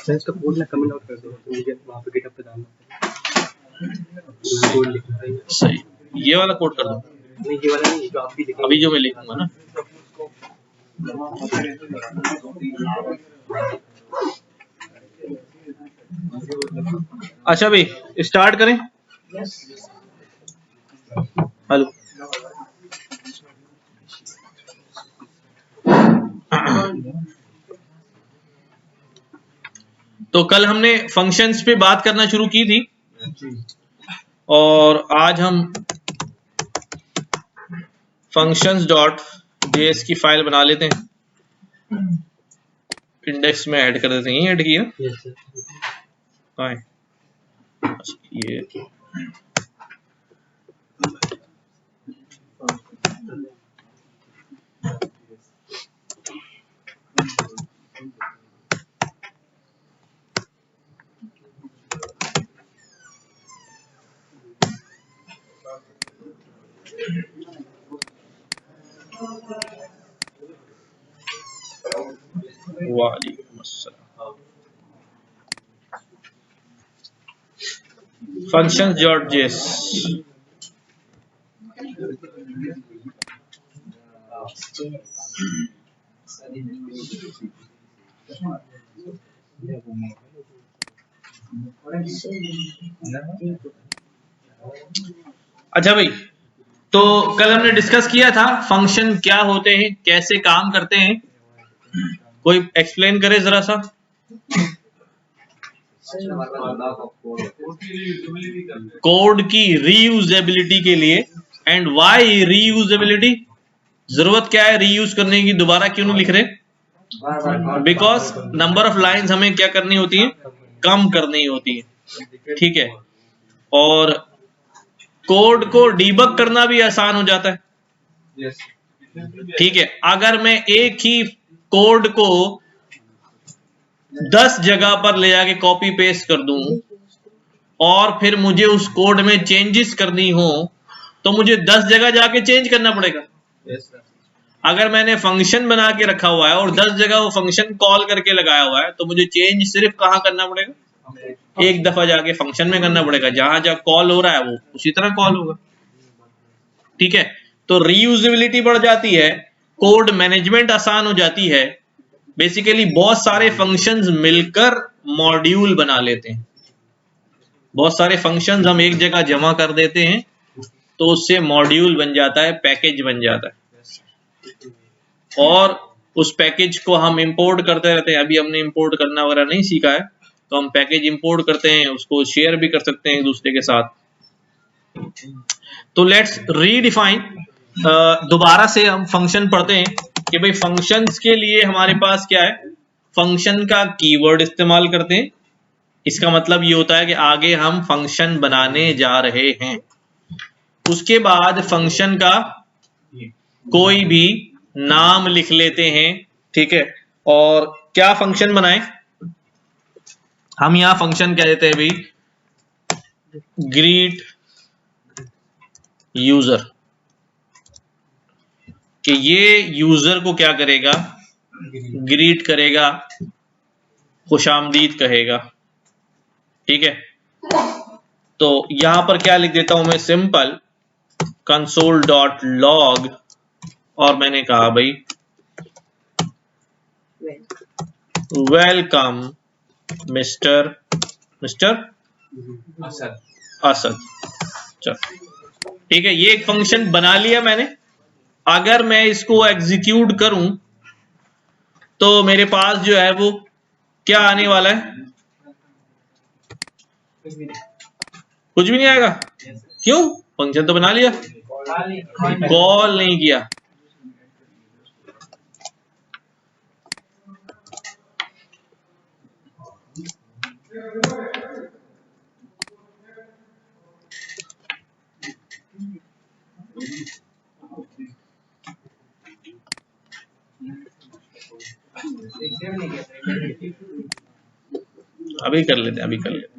इसका कोड ना comment out कर दो, मुझे वहाँ पे गिटहब पे डालना कोड लिखना है। सही, ये वाला कोड कर दो। नहीं ये वाला नहीं, जो आप भी लिखेंगे। अभी जो मैं लिखूंगा ना। अच्छा भाई स्टार्ट करें। हेलो तो कल हमने फंक्शंस पे बात करना शुरू की थी और आज हम functions.js की फाइल बना लेते हैं, इंडेक्स में ऐड कर देते हैं। ऐड किया कहाँ है? ये वालेकुम अस्सलाम। functions.js अच्छा भाई, तो कल हमने डिस्कस किया था फंक्शन क्या होते हैं, कैसे काम करते हैं। कोई एक्सप्लेन करे जरा सा। कोड की रीयूजेबिलिटी के लिए। एंड व्हाई रीयूजेबिलिटी, जरूरत क्या है रीयूज करने की, दोबारा क्यों नहीं लिख रहे? बिकॉज नंबर ऑफ लाइंस हमें क्या करनी होती है, कम करनी होती है। ठीक है, और कोड को डीबग करना भी आसान हो जाता है। ठीक है, अगर मैं एक ही कोड को 10 जगह पर ले जाके कॉपी पेस्ट कर दूं और फिर मुझे उस कोड में चेंजेस करनी हो तो मुझे 10 जगह जाके चेंज करना पड़ेगा। अगर मैंने फंक्शन बना के रखा हुआ है और 10 जगह वो फंक्शन कॉल करके लगाया हुआ है तो मुझे चेंज सिर्फ कहाँ करना पड़ेगा, एक दफा जाके फंक्शन में करना पड़ेगा। जहां जहां कॉल हो रहा है वो उसी तरह कॉल होगा। ठीक है, तो रीयूजेबिलिटी बढ़ जाती है, कोड मैनेजमेंट आसान हो जाती है। बेसिकली बहुत सारे फंक्शंस मिलकर मॉड्यूल बना लेते हैं। बहुत सारे फंक्शंस हम एक जगह जमा कर देते हैं तो उससे मॉड्यूल बन जाता है, पैकेज बन जाता है, और उस पैकेज को हम इंपोर्ट करते रहते हैं। अभी हमने इंपोर्ट करना वगैरह नहीं सीखा है, तो हम पैकेज इंपोर्ट करते हैं, उसको शेयर भी कर सकते हैं एक दूसरे के साथ। तो लेट्स रीडिफाइन, दोबारा से हम फंक्शन पढ़ते हैं कि भाई फंक्शंस के लिए हमारे पास क्या है, फंक्शन का कीवर्ड इस्तेमाल करते हैं। इसका मतलब ये होता है कि आगे हम फंक्शन बनाने जा रहे हैं। उसके बाद फंक्शन का कोई भी नाम लिख लेते हैं। ठीक है, और क्या फंक्शन बनाएं, हम यहां फंक्शन कह देते हैं भाई ग्रीट यूजर, कि ये यूजर को क्या करेगा, ग्रीट करेगा, खुशामदीद कहेगा। ठीक है, तो यहां पर क्या लिख देता हूं मैं, सिंपल console.log, और मैंने कहा भाई वेलकम मिस्टर असद। चल ठीक है, ये एक फंक्शन बना लिया मैंने। अगर मैं इसको एग्जीक्यूट करूं तो मेरे पास जो है वो क्या आने वाला है, कुछ भी नहीं आएगा। क्यों? फंक्शन तो बना लिया, कॉल नहीं किया। अभी कर लेते हैं, अभी कर लेते हैं।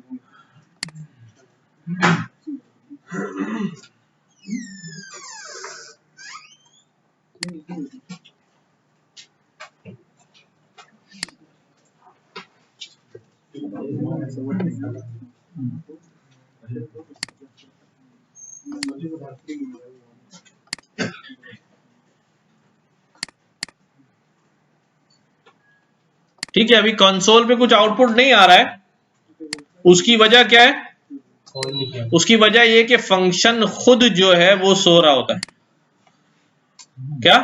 ठीक है, अभी कंसोल पे कुछ आउटपुट नहीं आ रहा है। उसकी वजह क्या है? उसकी वजह ये कि फंक्शन खुद जो है वो सो रहा होता है। क्या?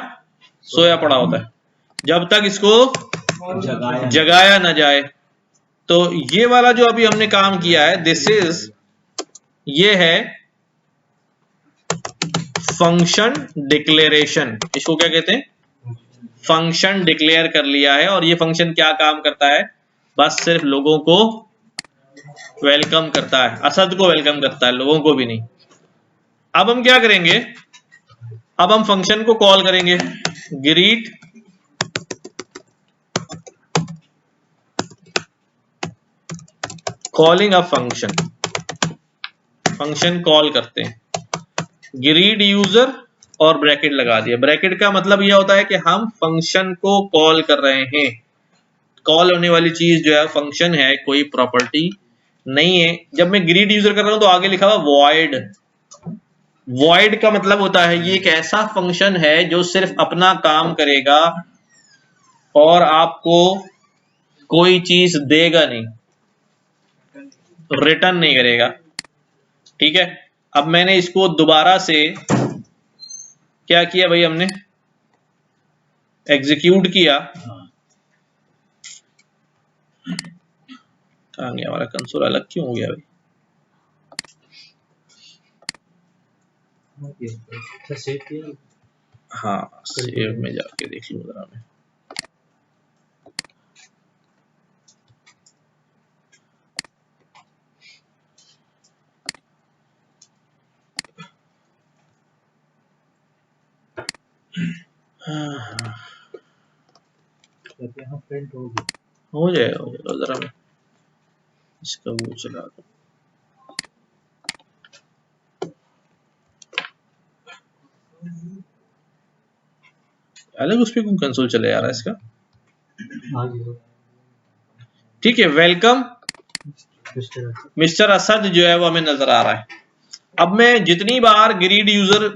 सोया पड़ा होता है जब तक इसको जगाया ना जाए। तो ये वाला जो अभी हमने काम किया है, दिस इज, ये है फंक्शन डिक्लेरेशन। इसको क्या कहते हैं? फंक्शन डिक्लेयर कर लिया है। और ये फंक्शन क्या काम करता है? बस सिर्फ लोगों को वेलकम करता है, असद को वेलकम करता है, लोगों को भी नहीं। अब हम क्या करेंगे? अब हम फंक्शन को कॉल करेंगे, greet calling a function. Function call करते हैं, ग्रीट यूजर और ब्रैकेट लगा दिया। ब्रैकेट का मतलब यह होता है कि हम फंक्शन को कॉल कर रहे हैं। कॉल होने वाली चीज जो है फंक्शन है, कोई प्रॉपर्टी नहीं है। जब मैं ग्रीट यूजर कर रहा हूं तो आगे लिखा हुआ वॉइड। वॉइड का मतलब होता है ये एक ऐसा फंक्शन है जो सिर्फ अपना काम करेगा और आपको कोई चीज देगा नहीं, रिटर्न नहीं करेगा। ठीक है, अब मैंने इसको दोबारा से क्या किया भाई, हमने एग्जीक्यूट किया। कहां गया हमारा कंसोल? अलग क्यों हो गया भाई? हाँ, सेव में जाके देख लूं जरा मैं। हो जाएगा जरा मैं इसका वो चला दूं। अलग उस पर क्यों कंसोल चले जा रहा है इसका? ठीक है, वेलकम मिस्टर असद जो है वो हमें नजर आ रहा है। अब मैं जितनी बार ग्रीट यूजर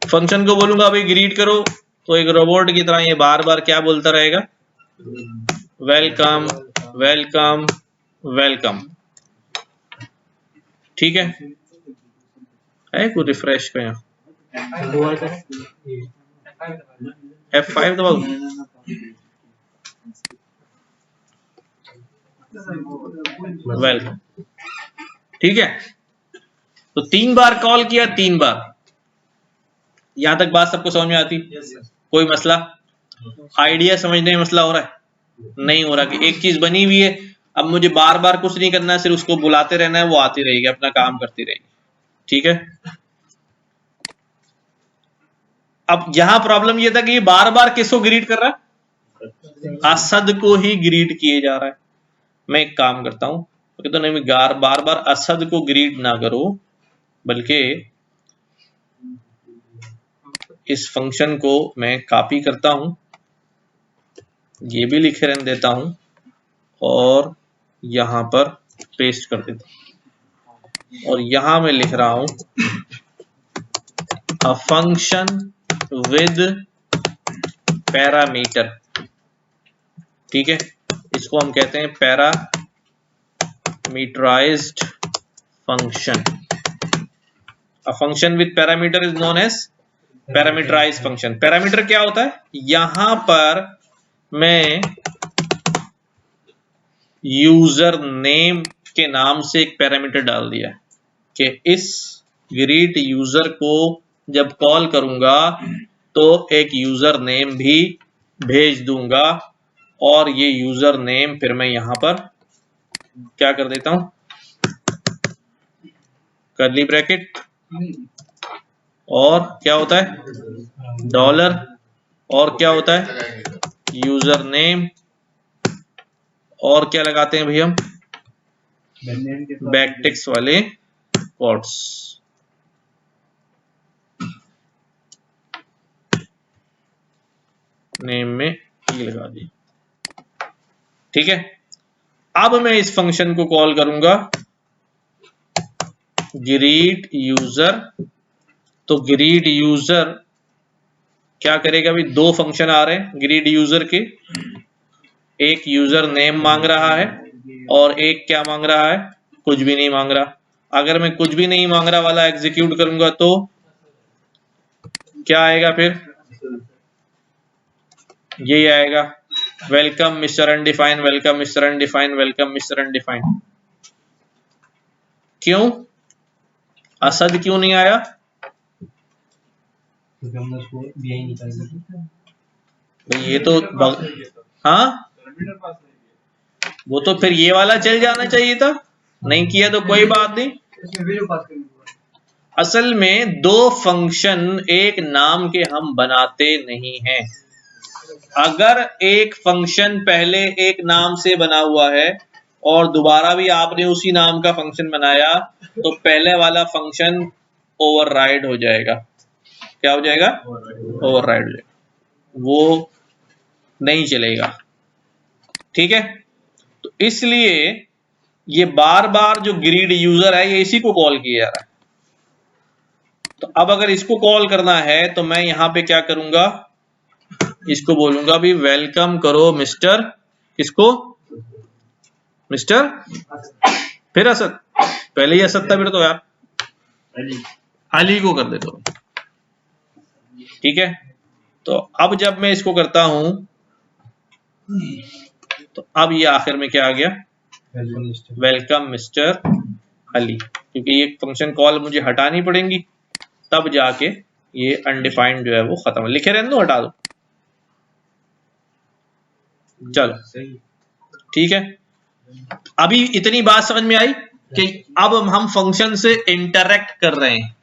फंक्शन को बोलूंगा भाई ग्रीट करो, तो एक रोबोट की तरह ये बार बार क्या बोलता रहेगा? Welcome welcome welcome. ठीक है कोई रिफ्रेश का यहाँ F5 दबाओ। वेलकम। ठीक है, तो 3 बार कॉल किया, 3 बार। यहां तक बात सबको समझ में आती? कोई मसला? आइडिया समझने में मसला हो रहा है? नहीं हो रहा कि एक चीज बनी हुई है, अब मुझे बार बार कुछ नहीं करना है, सिर्फ उसको बुलाते रहना है, वो आती रहेगी, अपना काम करती रहेगी। ठीक है, अब यहां प्रॉब्लम ये था कि ये बार बार किसको ग्रीट कर रहा है? असद को ही ग्रीट किए जा रहा है। मैं एक काम करता हूं, तो नहीं, बार बार असद को ग्रीट ना करो, बल्कि इस फंक्शन को मैं कॉपी करता हूं, ये भी लिखे रहने देता हूं और यहां पर पेस्ट कर देता हूं। और यहां मैं लिख रहा हूं अ फंक्शन विद पैरामीटर। ठीक है, इसको हम कहते हैं parameterised function. A function with parameter is known as parameterised function. Parameter क्या होता है? यहां पर मैं यूजर नेम के नाम से एक पैरामीटर डाल दिया कि इस ग्रीट यूजर को जब कॉल करूंगा तो एक यूजर नेम भी भेज दूंगा। और ये यूजर नेम फिर मैं यहां पर क्या कर देता हूं, कर्ली ब्रैकेट, और क्या होता है डॉलर, और क्या होता है यूजर नेम, और क्या लगाते हैं भाई हम बैकटिक्स वाले कोट्स। नेम में ई लगा दी। ठीक है, अब मैं इस फंक्शन को कॉल करूंगा ग्रीट यूजर। तो ग्रीट यूजर क्या करेगा? अभी दो फंक्शन आ रहे हैं ग्रीट यूजर के, एक यूजर नेम मांग रहा है और एक क्या मांग रहा है? कुछ भी नहीं मांग रहा। अगर मैं कुछ भी नहीं मांग रहा वाला एग्जीक्यूट करूंगा तो क्या आएगा? फिर यही आएगा, welcome mister undefined, welcome mister undefined, welcome mister undefined. क्यों? असद क्यों नहीं आया? क्योंकि हमने उसको दिया ही नहीं था। भाई ये तो हाँ, वो तो फिर ये वाला चल जाना चाहिए था, नहीं किया तो कोई बात नहीं। असल में दो फंक्शन एक नाम के हम बनाते नहीं हैं। अगर एक फंक्शन पहले एक नाम से बना हुआ है और दोबारा भी आपने उसी नाम का फंक्शन बनाया तो पहले वाला फंक्शन ओवरराइड हो जाएगा। क्या हो जाएगा? ओवरराइड हो जाएगा, वो नहीं चलेगा। ठीक है, तो इसलिए ये बार बार जो ग्रीड यूजर है ये इसी को कॉल किया जा रहा है। तो अब अगर इसको कॉल करना है तो मैं यहां पे क्या करूंगा? इसको बोलूंगा भी वेलकम करो मिस्टर, किसको? मिस्टर, फिर असद, पहले ही असद था, फिर तो यार अली को कर देता हूं। ठीक है, तो अब जब मैं इसको करता हूं तो अब ये आखिर में क्या आ गया? वेलकम मिस्टर अली, क्योंकि ये फंक्शन कॉल मुझे हटानी पड़ेंगी तब जाके ये अनडिफाइंड जो है वो खत्म। लिखे रहने दो, हटा दो। चलो ठीक है, अभी इतनी बात समझ में आई कि अब हम फंक्शन से इंटरेक्ट कर रहे हैं,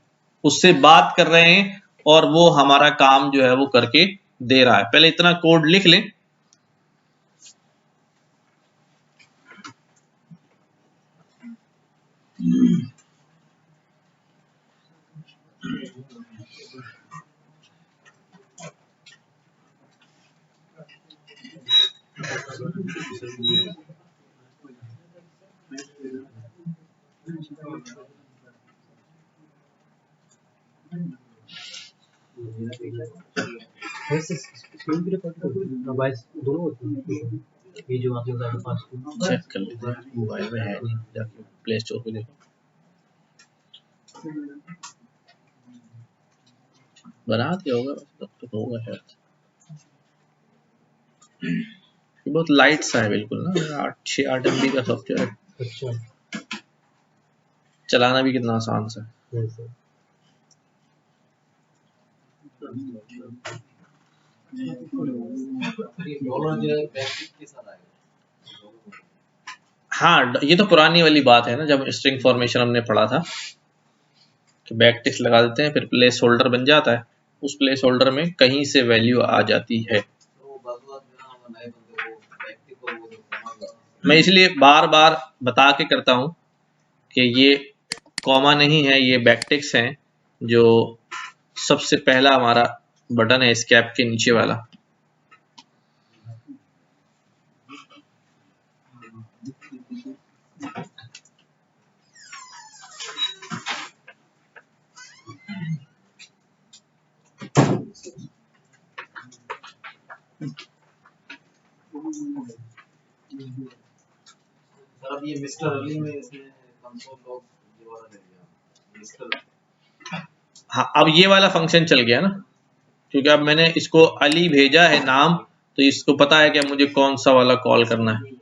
उससे बात कर रहे हैं और वो हमारा काम जो है वो करके दे रहा है। पहले इतना कोड लिख लें। दोनों होते हैं, ये जो आपने बताया पास चेक कर लेते हैं, मोबाइल में है नहीं, जाके प्ले स्टोर पे देखो। बना दिया होगा तब तो होगा शायद। ये बहुत लाइट सा है बिल्कुल ना, 8 MB का सॉफ्टवेयर है। अच्छा, चलाना भी कितना आसान सा है। हाँ, ये तो पुरानी वाली बात है ना, जब स्ट्रिंग फॉर्मेशन हमने पढ़ा था कि बैक टिक लगा देते हैं, फिर प्लेस होल्डर बन जाता है, उस प्लेस होल्डर में कहीं से वैल्यू आ जाती है। मैं इसलिए बार बार बता के करता हूं कि ये कॉमा नहीं है, ये बैकटिक्स हैं, जो सबसे पहला हमारा बटन है एस्केप के नीचे वाला। अब ये मिस्टर अली में इसने कंसोल लॉग ये वाला ले लिया मिस्टर। हाँ, अब ये वाला फंक्शन चल गया ना, क्योंकि अब मैंने इसको अली भेजा है नाम, तो इसको पता है कि मुझे कौन सा वाला कॉल करना है।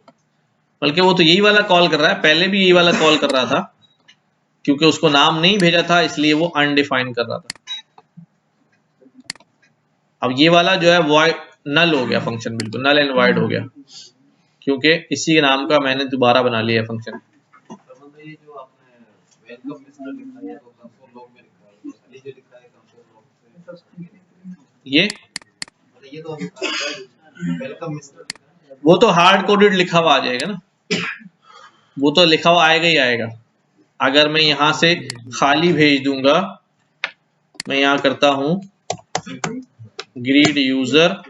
बल्कि वो तो यही वाला कॉल कर रहा है, पहले भी यही वाला कॉल कर रहा था, क्योंकि उसको नाम नहीं भेजा था इसलिए वो अनडिफाइंड कर रहा था। अब ये वाला जो है वॉइड नल हो गया फंक्शन, बिल्कुल नल एंड वॉइड हो गया, क्योंकि इसी के नाम का मैंने दोबारा बना लिया फंक्शन। ये जो आपने वेलकम मिस्टर लिखा है तो कंसोल लॉग में लिखा है, अली जो लिखा है कंसोल लॉग से ये तो वेलकम मिस्टर, वो तो हार्ड कोडेड लिखा हुआ आ जाएगा ना, वो तो लिखा हुआ आएगा ही आएगा। अगर मैं यहां से खाली भेज दूंगा, मैं यहां करता हूं ग्रीड यूजर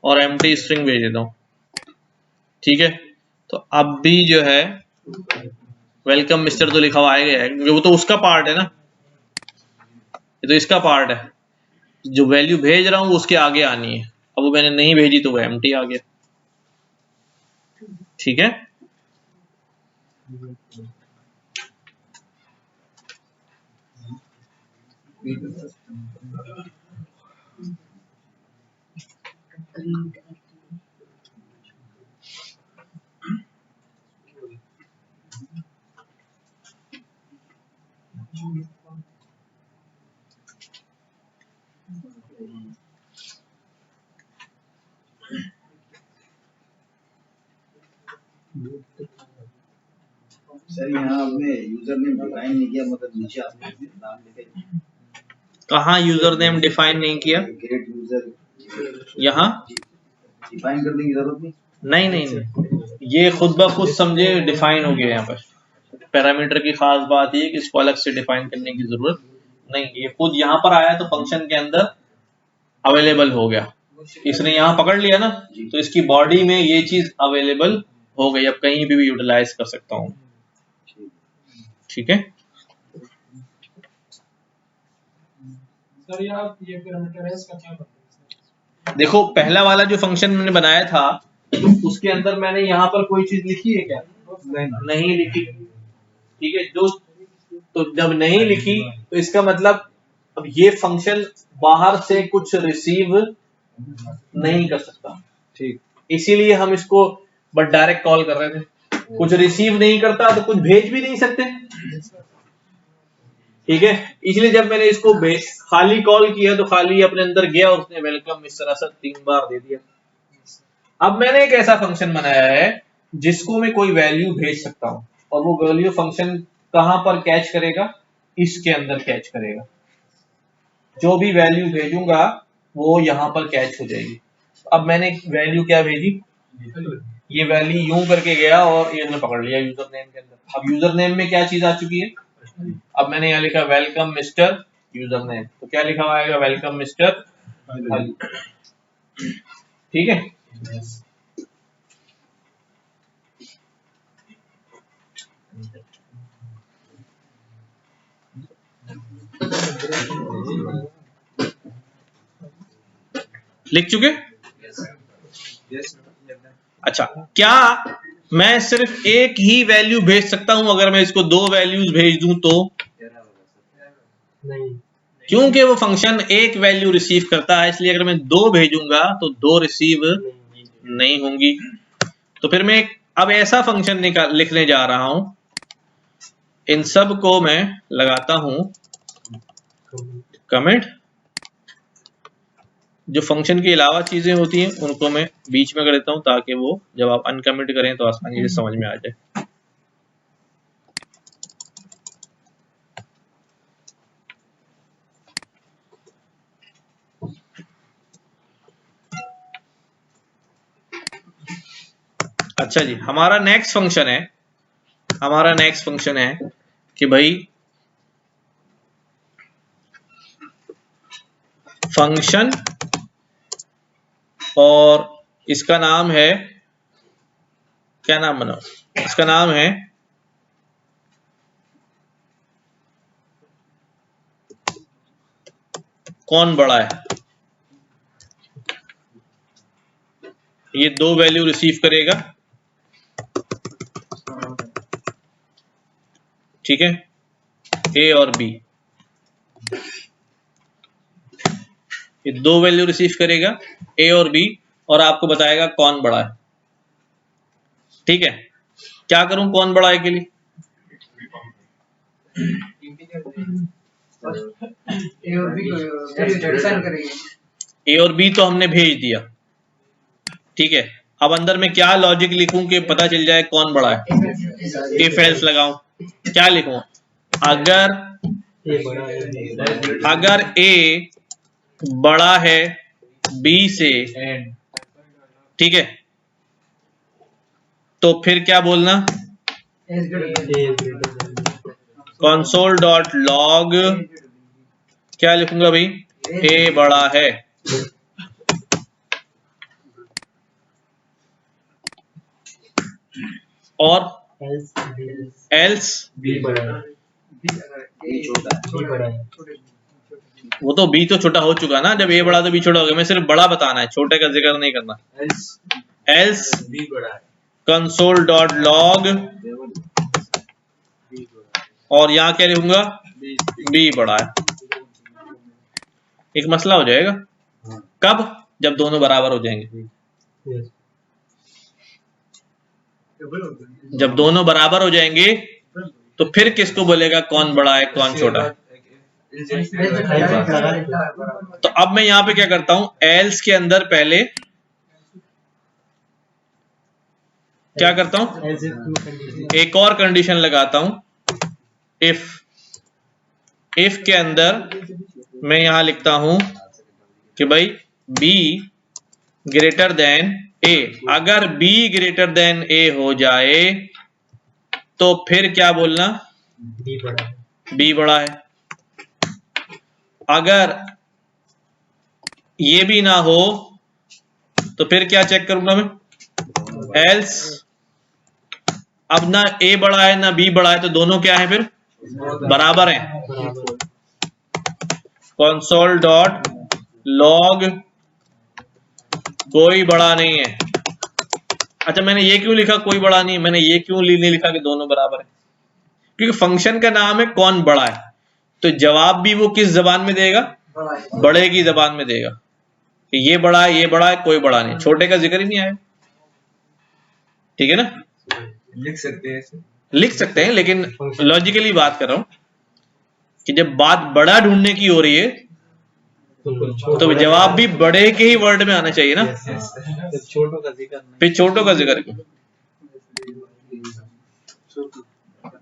और एम्प्टी स्ट्रिंग भेज देता हूँ, ठीक है। तो अब भी जो है वेलकम मिस्टर तो लिखा हुआ आएगा, क्योंकि वो तो उसका पार्ट है ना, ये तो इसका पार्ट है। जो वैल्यू भेज रहा हूँ उसके आगे आनी है। अब वो मैंने नहीं भेजी तो वो एम्प्टी आ गया, ठीक है। सर यहाँ आपने यूजर नेम डिफाइन नहीं किया, मतलब नीचे आपने नाम लिखे। कहाँ यूजर नेम डिफाइन नहीं किया? ग्रेट यूजर यहाँ डिफाइन करने की जरूरत नहीं। नहीं, ये खुद ब खुद समझे डिफाइन हो गया। यहाँ पर पैरामीटर की खास बात ये कि इसको अलग से डिफाइन करने की जरूरत नहीं, ये खुद यहाँ पर आया तो फंक्शन के अंदर अवेलेबल हो गया। इसने यहाँ पकड़ लिया ना, तो इसकी बॉडी में ये चीज अवेलेबल हो गई, अब कहीं भी यूटिलाइज कर सकता हूँ, ठीक है। सर यार ये पैरामीटर है, इसका क्या मतलब है? देखो पहला वाला जो फंक्शन मैंने बनाया था उसके अंदर मैंने यहाँ पर कोई चीज लिखी है क्या? नहीं लिखी, ठीक है। जो तो जब नहीं लिखी तो इसका मतलब अब ये फंक्शन बाहर से कुछ रिसीव नहीं कर सकता, ठीक। इसीलिए हम इसको बट डायरेक्ट कॉल कर रहे थे। कुछ रिसीव नहीं करता तो कुछ भेज भी नहीं सकते, ठीक है। इसलिए जब मैंने इसको खाली कॉल किया तो खाली अपने अंदर गया और उसने वेलकम इस तरह से 3 बार दे दिया। अब मैंने एक ऐसा फंक्शन बनाया है जिसको मैं कोई वैल्यू भेज सकता हूं, और वो वैल्यू फंक्शन कहां पर कैच करेगा? इसके अंदर कैच करेगा। जो भी वैल्यू भेजूंगा वो यहां पर कैच हो जाएगी। अब मैंने वैल्यू क्या भेजी? ये वैल्यू यूं करके गया और ये पकड़ लिया यूजर नेम के अंदर। अब यूजर नेम में क्या चीज आ चुकी है? अब मैंने यहाँ लिखा वेलकम मिस्टर यूजर नेम, तो क्या लिखा हुआ आएगा? वेलकम मिस्टर, ठीक है। लिख चुके? अच्छा, क्या मैं सिर्फ एक ही वैल्यू भेज सकता हूं? अगर मैं इसको 2 वैल्यूज भेज दूं तो नहीं, क्योंकि वो फंक्शन एक वैल्यू रिसीव करता है, इसलिए अगर मैं 2 भेजूंगा तो 2 रिसीव नहीं होंगी। तो फिर मैं अब ऐसा फंक्शन लिखने जा रहा हूं, इन सब को मैं लगाता हूं कमेंट। जो फंक्शन के अलावा चीजें होती हैं उनको मैं बीच में कर देता हूं, ताकि वो जब आप अनकमेंट करें तो आसानी से समझ में आ जाए। अच्छा जी, हमारा नेक्स्ट फंक्शन है कि भाई फंक्शन, और इसका नाम है, क्या नाम बनाओ? इसका नाम है कौन बड़ा है। ये 2 वैल्यू रिसीव करेगा, ठीक है, ए और बी। ये 2 वैल्यू रिसीव करेगा, ए और बी, और आपको बताएगा कौन बड़ा है, ठीक है। क्या करूं कौन बड़ा है के लिए? ए और बी तो हमने भेज दिया, ठीक है। अब अंदर में क्या लॉजिक लिखूं कि पता चल जाए कौन बड़ा है? इफ एल्स लगाऊं, क्या लिखूं? अगर ए बड़ा है बी से, ठीक है, तो फिर क्या बोलना? console.log क्या लिखूंगा भाई? ए बड़ा है, और else एल्स b बड़ा है, ये छोटा है। b बड़ा है, वो तो बी तो छोटा हो चुका ना, जब ए बड़ा तो बी छोटा हो गया। मैं सिर्फ बड़ा बताना है, छोटे का जिक्र नहीं करना। else एल्स b बड़ा है, कंसोल डॉट लॉग, b बड़ा और यहाँ क्या लिखूंगा, है, बी बड़ा है। एक मसला हो जाएगा, हाँ, कब, जब दोनों बराबर हो जाएंगे। yes, जब दोनों बराबर हो जाएंगे तो फिर किसको बोलेगा कौन बड़ा है कौन छोटा है। तो अब मैं यहाँ पे क्या करता हूं, एल्स के अंदर पहले क्या करता हूं, else if two condition एक और कंडीशन लगाता हूं, इफ के अंदर मैं यहां लिखता हूं कि भाई b ग्रेटर देन a। अगर b ग्रेटर देन a हो जाए तो फिर क्या बोलना, b बड़ा है, b बड़ा है। अगर ये भी ना हो तो फिर क्या चेक करूंगा मैं, एल्स। अब ना a बड़ा है ना b बड़ा है, तो दोनों क्या है फिर, बराबर हैं। बराबर, कंसोल डॉट लॉग कोई बड़ा नहीं है। अच्छा मैंने ये क्यों लिखा कोई बड़ा नहीं, मैंने ये क्यों नहीं लिखा कि दोनों बराबर है, क्योंकि फंक्शन का नाम है कौन बड़ा है, तो जवाब भी वो किस जबान में देगा, बड़े की जबान में देगा कि ये बड़ा है, ये बड़ा है, कोई बड़ा नहीं, छोटे का जिक्र ही नहीं आया। ठीक है ना, लिख सकते हैं ऐसे, लिख सकते हैं, लेकिन लॉजिकली बात कर रहा हूं कि जब बात बड़ा ढूंढने की हो रही है तो जवाब भी बड़े के ही वर्ड में आना चाहिए ना, जब छोटों का जिक्र नहीं, फिर छोटों का जिक्र क्यों।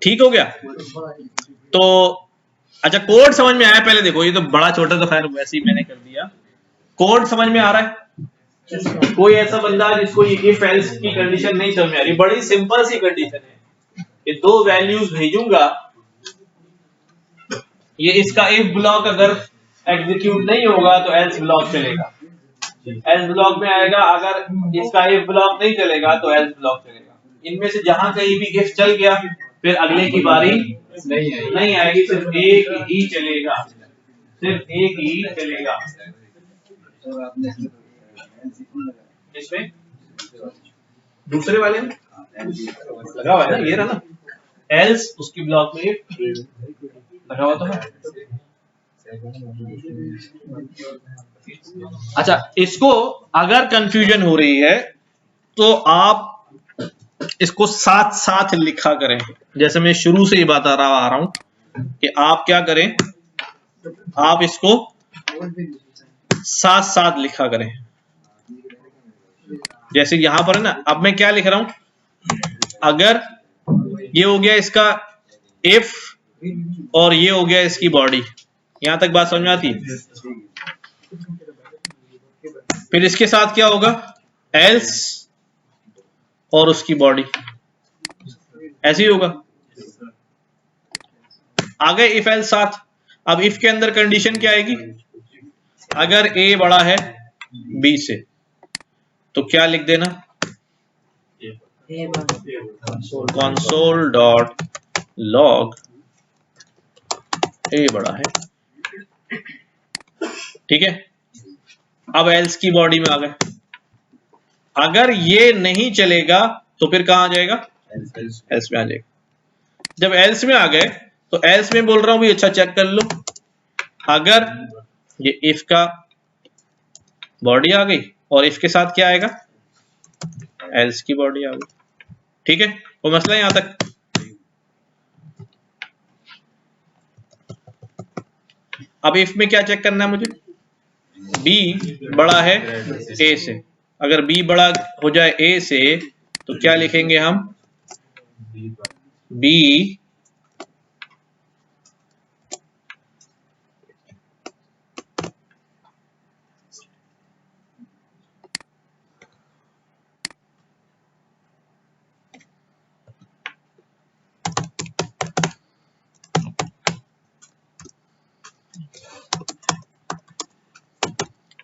ठीक हो गया। तो अच्छा कोड समझ में आया, पहले देखो ये तो बड़ा छोटा तो खैर वैसे ही मैंने कर दिया, कोड समझ में आ रहा है। कोई ऐसा बंदा जिसको ये इफ एल्स की कंडीशन नहीं समझ में आ रही, बड़ी सिंपल सी कंडीशन है कि दो वैल्यूज भेजूंगा, ये इसका इफ ब्लॉक अगर एग्जीक्यूट नहीं होगा तो एल्स ब्लॉक चलेगा, एल्स ब्लॉक में आएगा, अगर इसका इफ ब्लॉक नहीं चलेगा तो एल्स ब्लॉक चलेगा। इनमें से जहां कहीं भी इफ चल गया फिर अगले की बारी नहीं आएगी, सिर्फ एक ही चलेगा, सिर्फ एक ही चलेगा। इसमें दूसरे वाले में लगा हुआ है ना, ये रहा ना, एल्स उसकी ब्लॉक में लगा हुआ तो है। अच्छा इसको अगर कंफ्यूजन हो रही है तो आप इसको साथ साथ लिखा करें, जैसे मैं शुरू से ही बता रहा आ रहा हूं कि आप क्या करें, आप इसको साथ साथ लिखा करें। जैसे यहां पर है ना, अब मैं क्या लिख रहा हूं, अगर ये हो गया इसका इफ और ये हो गया इसकी बॉडी, यहां तक बात समझ में आती है। फिर इसके साथ क्या होगा, एल्स और उसकी बॉडी, ऐसे ही होगा। आगे इफ एल्स साथ। अब इफ के अंदर कंडीशन क्या आएगी, अगर ए बड़ा है बी से तो क्या लिख देना, कंसोल डॉट लॉग ए बड़ा है। ठीक है, अब एल्स की बॉडी में आ गए। अगर ये नहीं चलेगा तो फिर कहां आ जाएगा, एल्स में आ जाएगा। जब एल्स में आ गए तो एल्स में बोल रहा हूं भी, अच्छा चेक कर लो, अगर ये इफ का बॉडी आ गई और इफ के साथ क्या आएगा, एल्स की बॉडी आ गई। ठीक है, वो मसला यहां तक। अब इफ में क्या चेक करना है मुझे, बी बड़ा है ए से। अगर बी बड़ा हो जाए ए से तो क्या लिखेंगे हम, बी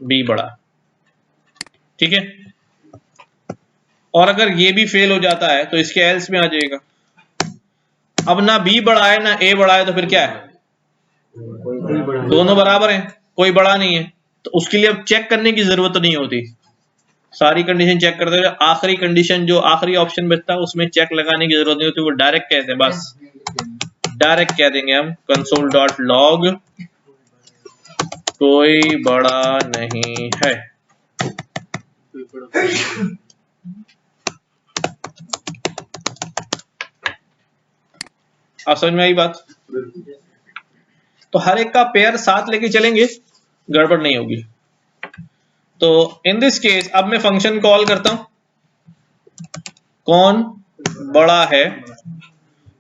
बी बड़ा। ठीक है, और अगर ये भी फेल हो जाता है तो इसके एल्स में आ जाएगा। अब ना बी बड़ा है ना ए बड़ा है, तो फिर क्या है, दोनों बराबर हैं, कोई बड़ा नहीं है, तो उसके लिए अब चेक करने की जरूरत नहीं होती, सारी कंडीशन चेक करते हुए आखिरी कंडीशन जो आखिरी ऑप्शन बचता है उसमें चेक लगाने की जरूरत नहीं होती, वो डायरेक्ट कहते हैं, बस डायरेक्ट कह देंगे हम console.log कोई बड़ा नहीं है। आप समझ में आई बात? तो हर एक का पेयर साथ लेके चलेंगे, गड़बड़ नहीं होगी। तो इन दिस केस अब मैं फंक्शन कॉल करता हूं, कौन बड़ा है,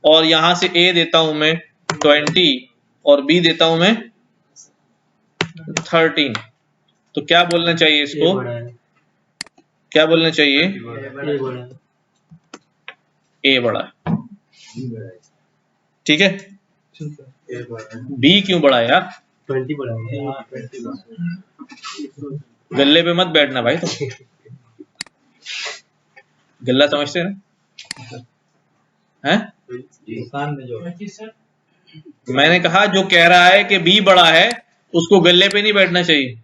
और यहां से a देता हूं मैं 20 और b देता हूं मैं 13। तो क्या बोलना चाहिए इसको, क्या बोलना चाहिए, a बड़ा है, ठीक है। b क्यों बड़ा है यार, 20 बड़ा है। गल्ले पे मत बैठना भाई, तुम गल्ला समझते हैं ना, हैं? दुकान में जो मैंने कहा जो कह रहा है कि बी बड़ा है उसको गल्ले पे नहीं बैठना चाहिए,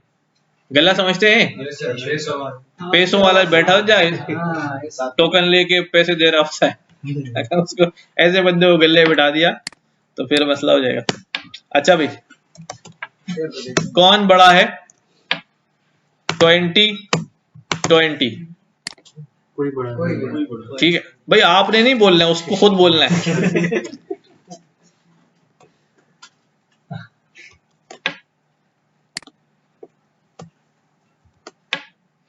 गल्ला समझते हैं, पैसों वाला बैठा जाए, टोकन लेके पैसे दे रहा होता है, अगर उसको ऐसे बंदे को गल्ले बैठा दिया तो फिर मसला हो जाएगा। अच्छा भाई, कौन बड़ा है, 20 कोई बड़ा है। ठीक है भाई, आपने नहीं बोलना है, उसको खुद बोलना है।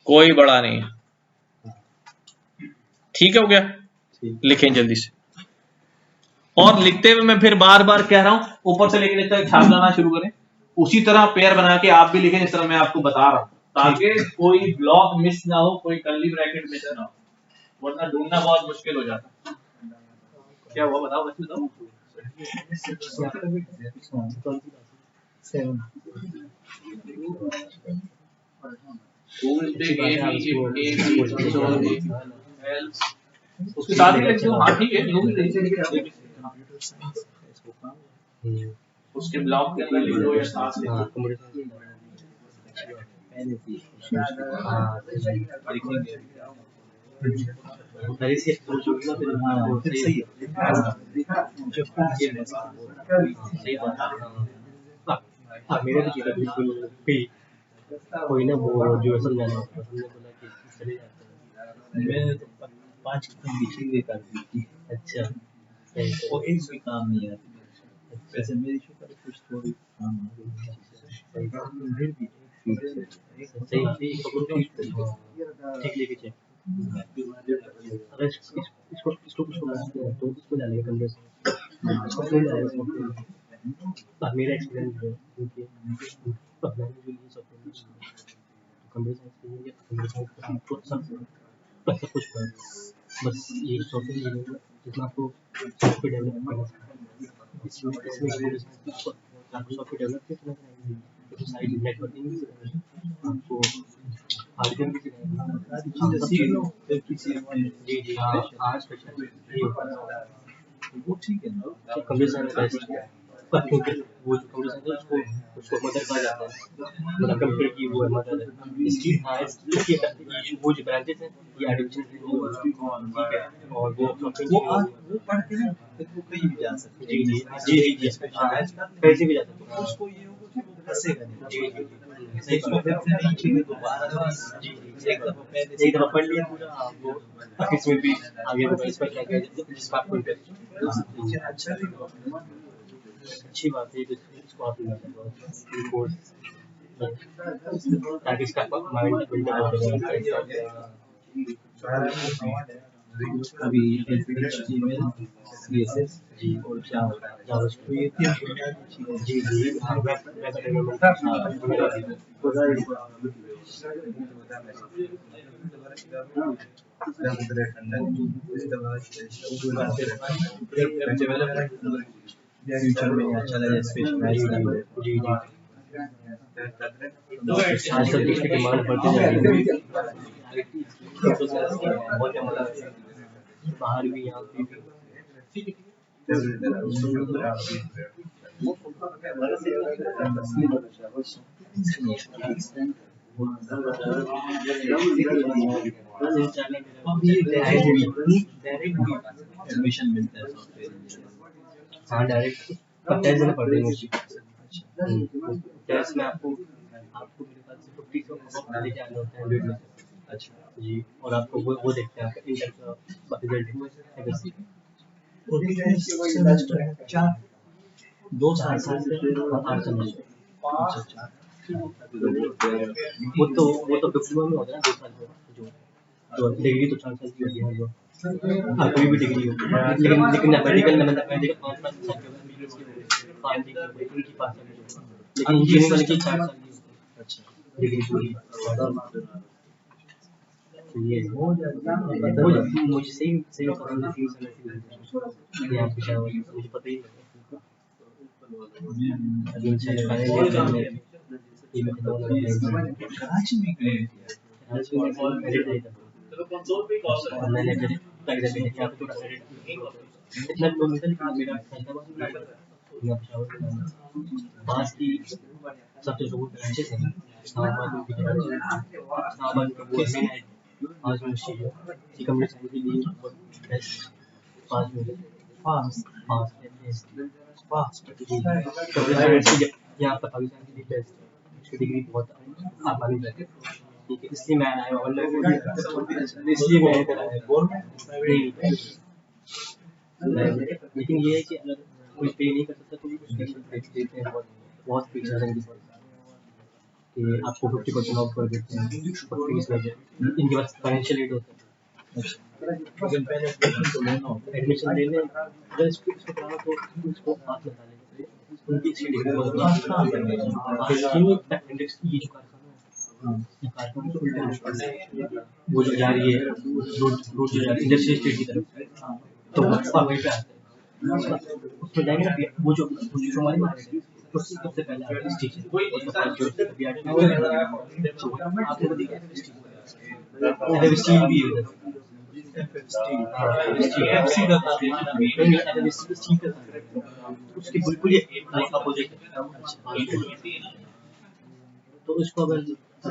कोई बड़ा नहीं, ठीक है, हो गया, लिखें जल्दी से। और लिखते हुए मैं फिर बार बार कह रहा हूं, ऊपर से लेके जब तक छाप लाना शुरू करें उसी तरह पेयर बना के आप भी लिखें जिस तरह मैं आपको बता रहा हूं, ताकि कोई ब्लॉक मिस ना हो, कोई कर्ली ब्रैकेट मिस ना हो, वरना ढूंढना बहुत मुश्किल हो जाता। क्या हुआ बताओ, बच्चे बताओ। उसके साथ ही लिख दो, हाँ ठीक है, जो भी लिख उसके ब्लॉक के अंदर लिख दो या साथ लिख दो। मेरे भी बिल्कुल कोई ना वो जो समझाना होता हमने बोला कि चले जाते हैं, मैंने तो 5 कंडीशन दे कर दी थी। अच्छा, और एक भी काम नहीं आती, वैसे मेरी शुक्र कुछ थोड़ी काम आ गई, फिर भी सही ठीक लेके चल। अगर इसको तो इसको डालेंगे कमरे से, इसको क्यों डालेंगे, मेरा एक्सपीरियंस है क्योंकि मैंने जो ये सब कमरे साइंस आपको सब कुछ बस ये सॉफ्टवेयर इंजीनियरिंग जितना आपको सॉफ्टवेयर डेवलप करना है, इसमें आपको सॉफ्टवेयर डेवलप करना है, तो साइड नेटवर्किंग आपको हार्डवेयर भी जी जी हाँ, आज स्पेशल वो ठीक है ना, कंप्यूटर साइंस बेस्ट है, पर क्योंकि वो जो कंप्यूटर साइंस है उसको मदर कहा जाता है, मतलब कंप्यूटर की वो है मदर है, इसकी इसकी वो जो ब्रांचेस हैं ये एडिशन ठीक है, और वो पढ़ के ना वो कहीं भी जा सकते हैं। जी जी जी जी कैसे भी जा सकते हैं, उसको ये होगा कि वो फंसेगा नहीं। जी जी सही बात है, नहीं चाहिए दोबारा जी एक दफा पढ़ लिया पूरा वो इसमें भी आगे वो इस पर क्या क्या जिस बात को अच्छा अच्छी बात है, इसको आप कोर्स ताकि इसका माइंड बिल्डअप अभी CSS जी और जी जी फ्यूचर में अच्छा लगे स्पेशलाइज जी जी आजकल इसकी डिमांड बढ़ती जा रही है। बहुत बाहर भी यहाँ पे भी एडमिशन मिलता है हाँ डायरेक्ट टेस्ट देना पड़ रही है टेस्ट में आपको आपको मेरे ख्याल से 50 लेके आना होता है 100 में। अच्छा जी, और आपको वो देखते हैं आपका इंटर का रिजल्ट 2 साल से 8 साल वो तो डिप्लोमा में होता है 2 साल जो डिग्री तो 4 साल की होती है हाँ कोई भी डिग्री हो लेकिन मेडिकल में मतलब मेडिकल 5 साल की होती है उनकी 5 साल की लेकिन इंजीनियरिंग वाले की 4 साल की होती है। अच्छा डिग्री पूरी ये मुझे सही यहाँ पे मुझे पता ही मैंने इतना किलोमीटर मेरा पास की सबसे जो अच्छे से आज मुश्किल है कंप्यूटर साइंस के लिए बेस्ट 5 मिनट फास्ट यहाँ पर पाकिस्तान के लिए बेस्ट उसकी डिग्री बहुत आसानी है ठीक है इसलिए मैं आया ऑनलाइन इसलिए मैं इधर आया लेकिन ये है कि अगर कोई पे नहीं कर सकता तो देते हैं बहुत फीचर हैं कि आपको 50% ऑफ कर देते हैं इनके पास फाइनेंशियल एड होता है एडमिशन लेने अगर इसको कराना तो उसको हाथ लगा लेना उनकी अच्छी डिग्री बहुत वो जो जा रही है रोड जो जा रही है इंडस्ट्रियल स्टेट की तरफ तो उसका वही पे आता है उसमें जाएंगे ना वो जो हमारे मार्केट है सबसे पहले आता है स्टेशन आपको स्टील भी है उसके बिल्कुल अपोजिट तो उसको अगर तो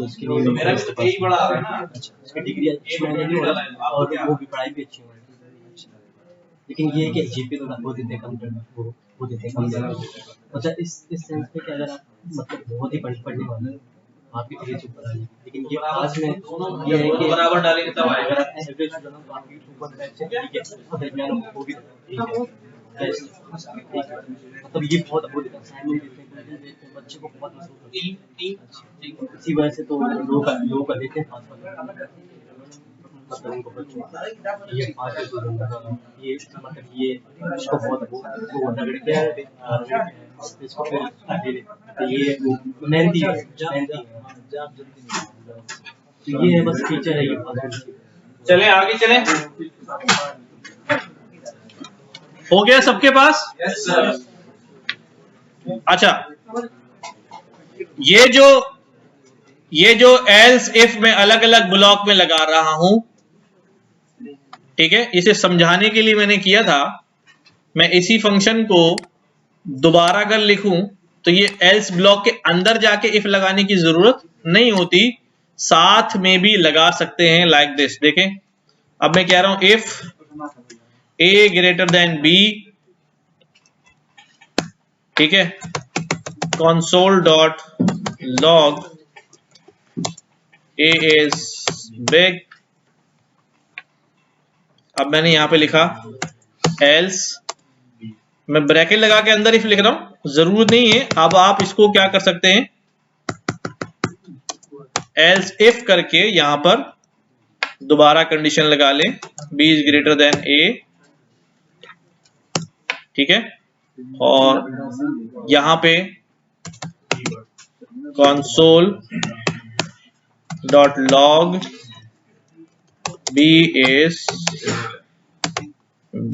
उसके लिए मेरा यही बड़ा उसकी डिग्री अच्छी होगी और वो भी पढ़ाई भी अच्छी होगी लेकिन ये है कि जीपी तो वो देते कम वो देते कम मतलब इस सेंस में कि अगर आप मतलब बहुत ही पढ़ने वाले आपकी एवरेज ऊपर आ जाएगी लेकिन ये आज में ये है कि बराबर डालेंगे तब आएगा अगर एवरेज तो आपकी ऊपर बैठ से ठीक है दरमियान वो भी ठीक है मतलब ये बहुत अबूल असाइनमेंट देते हैं बच्चे को बहुत महसूस होता है इसी वजह से तो लोग का देते हैं मतलब उनको बच्चों ये 5 ये मतलब ये इसको बहुत वो रगड़ के इसको फिर आगे तो ये मेहनती है तो ये है बस फीचर है ये चले आगे चले हो गया सबके पास यस सर अच्छा ये जो एल्स इफ में अलग अलग ब्लॉक में लगा रहा हूं ठीक है इसे समझाने के लिए मैंने किया था मैं इसी फंक्शन को दोबारा अगर लिखूं तो ये एल्स ब्लॉक के अंदर जाके इफ लगाने की जरूरत नहीं होती साथ में भी लगा सकते हैं लाइक दिस देखें अब मैं कह रहा हूं if a greater than b ठीक है console dot log a is big अब मैंने यहां पे लिखा else मैं ब्रैकेट लगा के अंदर इफ लिख रहा हूं जरूरत नहीं है अब आप इसको क्या कर सकते हैं else if करके यहां पर दोबारा कंडीशन लगा लें b is greater than a ठीक है और यहां पे console.log b is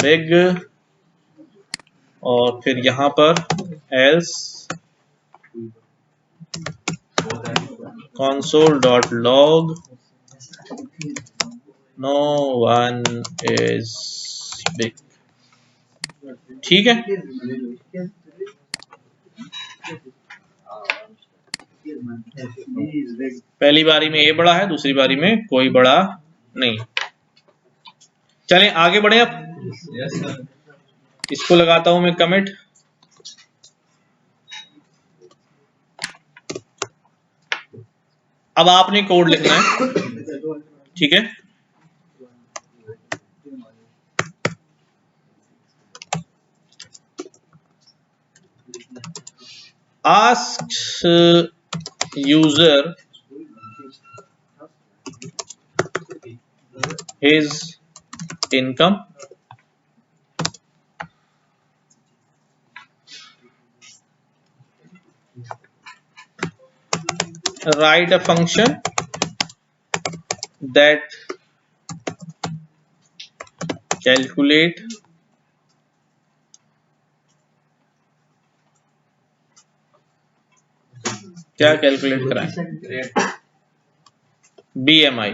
big और फिर यहां पर else console.log no one is big। ठीक है, पहली बारी में ए बड़ा है, दूसरी बारी में कोई बड़ा नहीं। चलें आगे बढ़े। अब इसको लगाता हूं मैं कमिट। अब आपने कोड लिखना है, ठीक है। asks user his income, write a function that calculate क्या कैलकुलेट कराएं, BMI।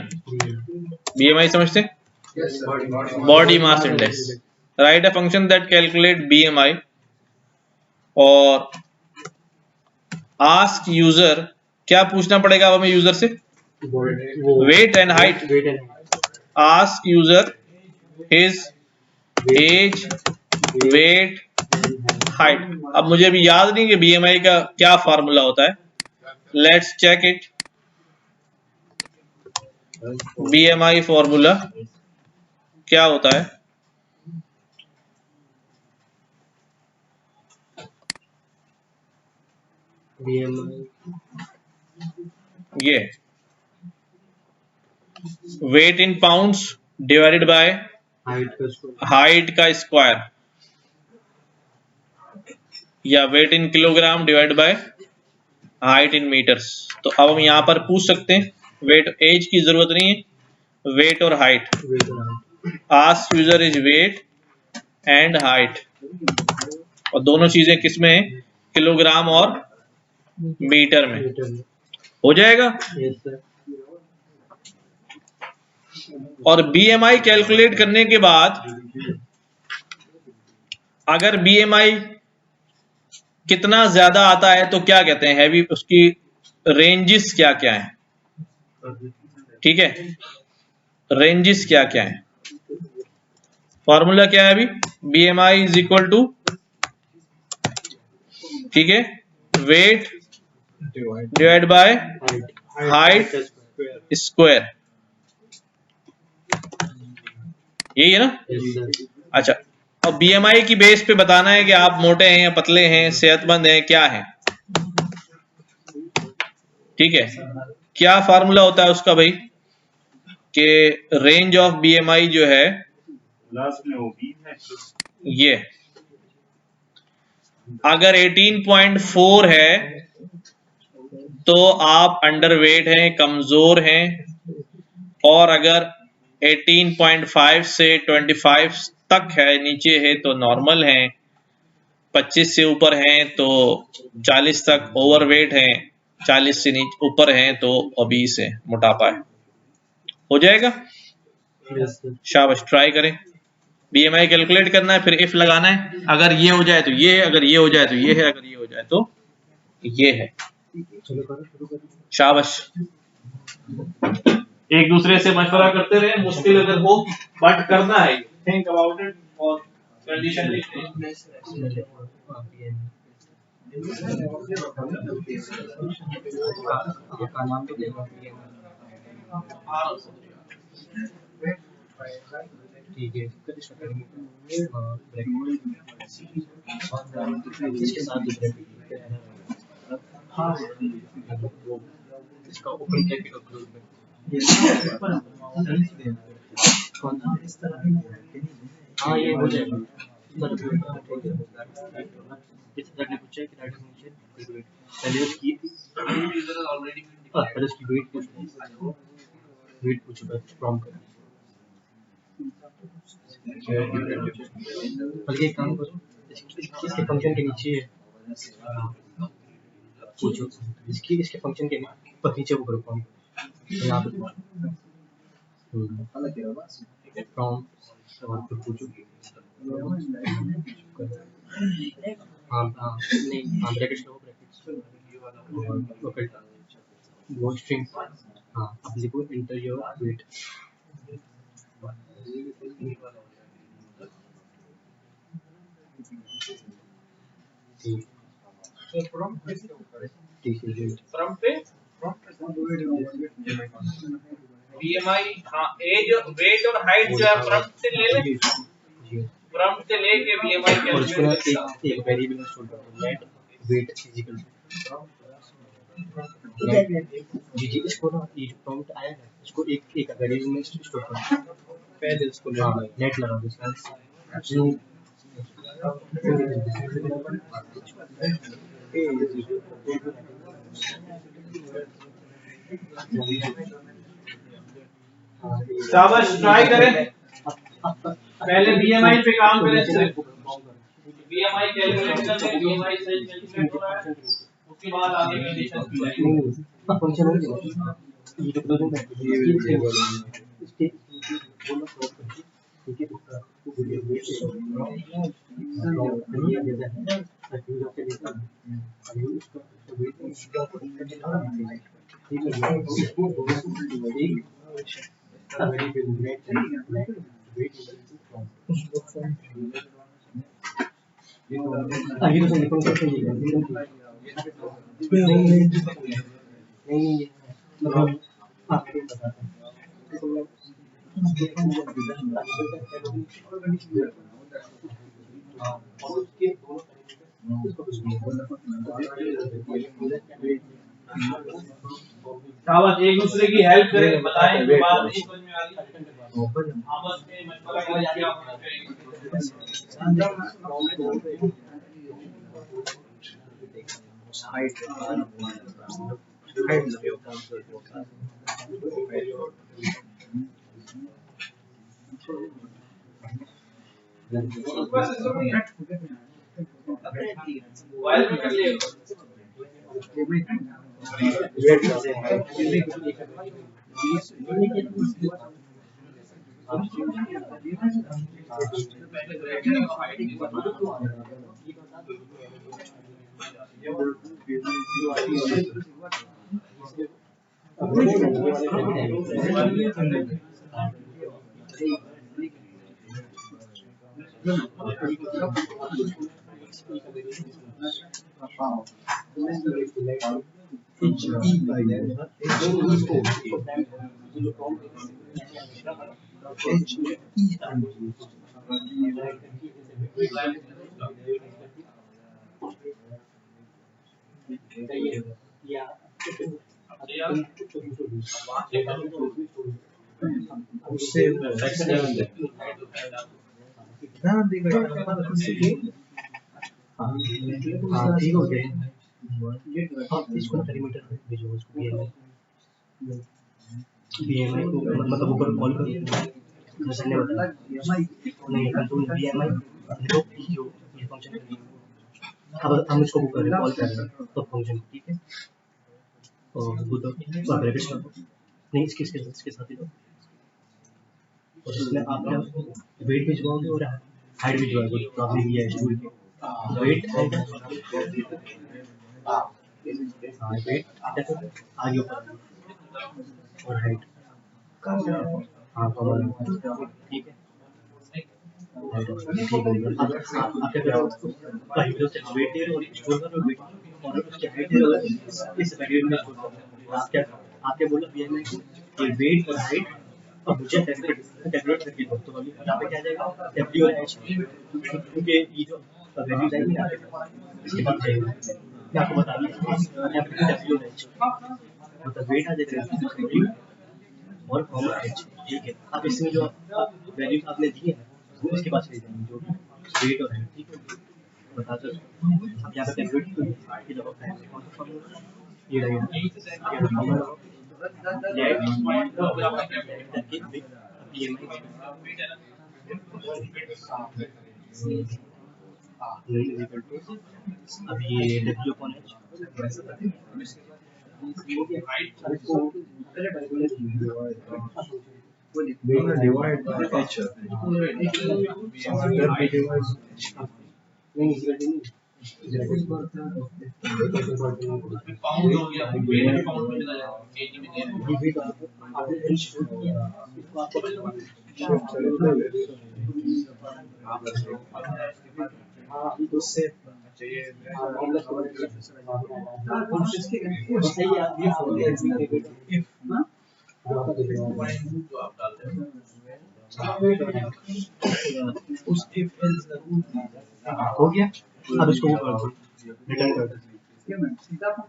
BMI समझते हैं, body mass index. Write a function that calculate BMI और आस्क यूजर, क्या पूछना पड़ेगा अब हमें यूजर से, weight and height. Ask user his age, weight, height. अब मुझे अभी याद नहीं कि BMI का क्या फार्मूला होता है, let's check it. BMI formula क्या होता है, ये weight in pounds divided by height का स्क्वायर, या weight in kilogram divided by height in metres. तो अब हम यहां पर पूछ सकते हैं, वेट, एज की जरूरत नहीं है, वेट और height. Ask user is weight and height, और दोनों चीजें किसमें है, किलोग्राम और मीटर में। हो जाएगा। और BMI कैलकुलेट करने के बाद अगर BMI कितना ज्यादा आता है तो क्या कहते हैं, हैवी, उसकी रेंजेस क्या क्या है, ठीक है, रेंजेस क्या क्या है। फॉर्मूला क्या है अभी, BMI इज इक्वल टू, ठीक है, weight divide by height square, यही है ना। अच्छा, अब BMI की बेस पे बताना है कि आप मोटे हैं या पतले हैं, सेहतमंद हैं, क्या है, ठीक है। क्या फार्मूला होता है उसका भाई, कि रेंज ऑफ BMI जो है ये, अगर 18.4 है तो आप अंडरवेट हैं, कमजोर हैं, और अगर 18.5 से 25 तक है, नीचे है तो नॉर्मल है, 25 से ऊपर हैं तो 40 तक ओवरवेट हैं, 40 से नीचे ऊपर हैं तो ओबीस है, मोटापा है। हो जाएगा, शाबाश, ट्राई करें। BMI कैलकुलेट करना है, फिर इफ लगाना है, अगर ये हो जाए तो ये है, अगर ये हो जाए तो ये है, अगर ये हो जाए तो ये है। शाबाश, एक दूसरे से मशवरा करते रहे, मुश्किल अगर हो बट करना है, थिंक अबाउट इट और कंडीशन लिखते हैं। ठीक है, इसके साथ हाँ, इसका ओपन ब्रैकेट और क्लोज ब्रैकेट, हाँ ये हो जाएगा। पहले उसकी पहले उसकी वेट पूछो, प्रॉम्प्ट कर, बल्कि एक काम करो, इसके फंक्शन के नीचे पूछो इसके फंक्शन के पर नीचे वो करो फॉर्म यहाँ पे फ्रॉम और फिर पूछो हाँ हाँ नहीं हाँ ब्रैकेट्स लो ब्रैकेट्स ओके वो स्ट्रिंग हाँ अब लिखो एंटर योर वेट ठीक है फ्रॉम पे BMI हाँ एज वेट और हाइट जो है फ्रॉम से ले ले फ्रॉम से लेके BMI और इसको ना कैलकुलेट एक वेरिएबल स्टोर करो नेट वेट इक्वल जी जी इसको ना ये जो प्रॉम्प्ट आया है इसको एक वेरिएबल में स्टोर करो पहले इसको नेट लगाओ जो शाबाश ट्राई करें पहले BMI पे काम करें सिर्फ BMI कैलकुलेट कर ले BMI से कैलकुलेट हो रहा है उसके बाद आगे कंडीशन फंक्शन है ये जो दो इसके बोलो ठीक है शाबाश एक दूसरे की हेल्प करें बताएं जो बात नहीं समझ में आ रही आपस में मशवरा करें क्या होना मोबाइल में कर लिए हाँ ठीक हो गया हाँ इसको ना पेरीमीटर भेजो उसको BMI को मतलब ऊपर कॉल करो जैसे ने बताया नहीं कंट्रोल BMI जो ये फंक्शन अब हम इसको कॉल कर रहे हैं तो फंक्शन ठीक है और वो तो ब्रैकेट्स नहीं इसके साथ ही दो और इसमें आपने वेट भिजवाओगे और हाइट भिजवाओगे प्रॉब्लम ये है स्टूल के वेट वेट आगे ऊपर और हाइट हाँ कॉमन ठीक है हाइट ठीक हो गया अब आप क्या करो हाइट से वेट दे रहे हो स्टोर करो वेट और उसके हाइट दे रहे हो इस वेरिएबल में स्टोर करो आप क्या बोला BMI को ये वेट और हाइट अब मुझे कैलकुलेट करके दो तो अभी यहाँ पे क्या आ जाएगा W और H क्योंकि ये जो वैल्यू आएगी ना इसके बाद जाएगा मैं आपको बता दूँ W और H मतलब वेट आ जाएगा W और कॉमन H ठीक है अब इसमें जो वैल्यू आपने दी है वो इसके पास ले जाएंगे जो वेट और हाइट ठीक है बता दो अब यहाँ पे कैलकुलेट ये लोग ये रहेगा अब ये W upon H divide by H pound हो गया, वेट पाउंड में चला जाएगा, केजी में नहीं जो आप डालते हैं। हो गया। अब इसको वो कर दो, रिटर्न कर दो,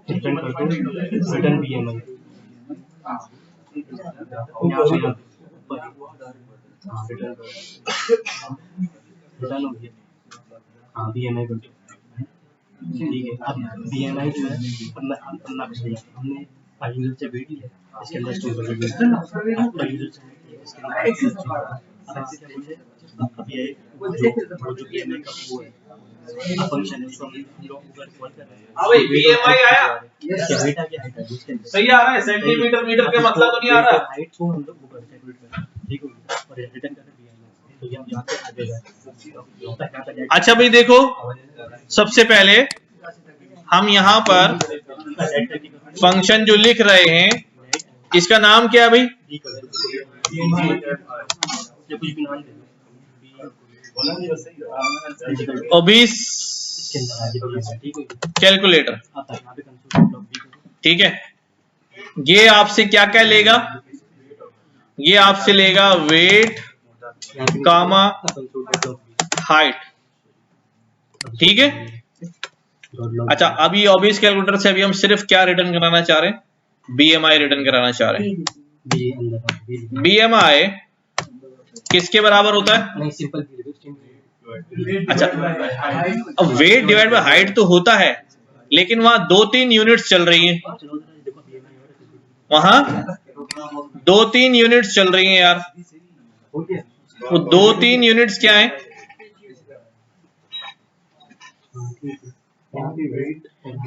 रिटर्न कर दो, रिटर्न BMI यहाँ से ऊपर, हाँ रिटर्न कर दो, रिटर्न हो गया। हाँ BMI कर दो, ठीक है। अब BMI जो है पन्ना पे चला, हमने फाइल यूजर से वेट लिया, इसके अंदर स्टोर कर दिया, फाइल यूजर से इसके अंदर अब ये जो BMI का वो है फंक्शन है, उसको हम लोग ऊपर कॉल कर रहे हैं। हाँ भाई BMI आया, क्या वेट आ गया, हाइट आ गया, इसके अंदर सही आ रहा है, सेंटीमीटर मीटर के मतलब तो नहीं आ रहा। हाइट को हम लोग ऊपर कैलकुलेट कर रहे हैं, ठीक हो गया, और रिटर्न कर रहे हैं तो ये यहाँ पे आ जाएगा। अच्छा भाई देखो, सबसे पहले हम यहाँ पर फंक्शन जो लिख रहे हैं इसका नाम क्या है भाई? ओबीस कैलकुलेटर, ठीक है। ये आपसे क्या क्या लेगा? ये आपसे लेगा वेट कामा हाइट, ठीक है। अच्छा, अभी ओबीस कैलकुलेटर से अभी हम सिर्फ क्या रिटर्न कराना चाह रहे हैं? BMI रिटर्न कराना चाह रहे हैं। BMI किसके बराबर होता है? अच्छा, अब वेट डिवाइड बाय हाइट तो होता है, लेकिन वहां 2-3 यूनिट्स चल रही हैं, वहां 2-3 यूनिट्स चल रही हैं यार। वो 2-3 यूनिट्स क्या है?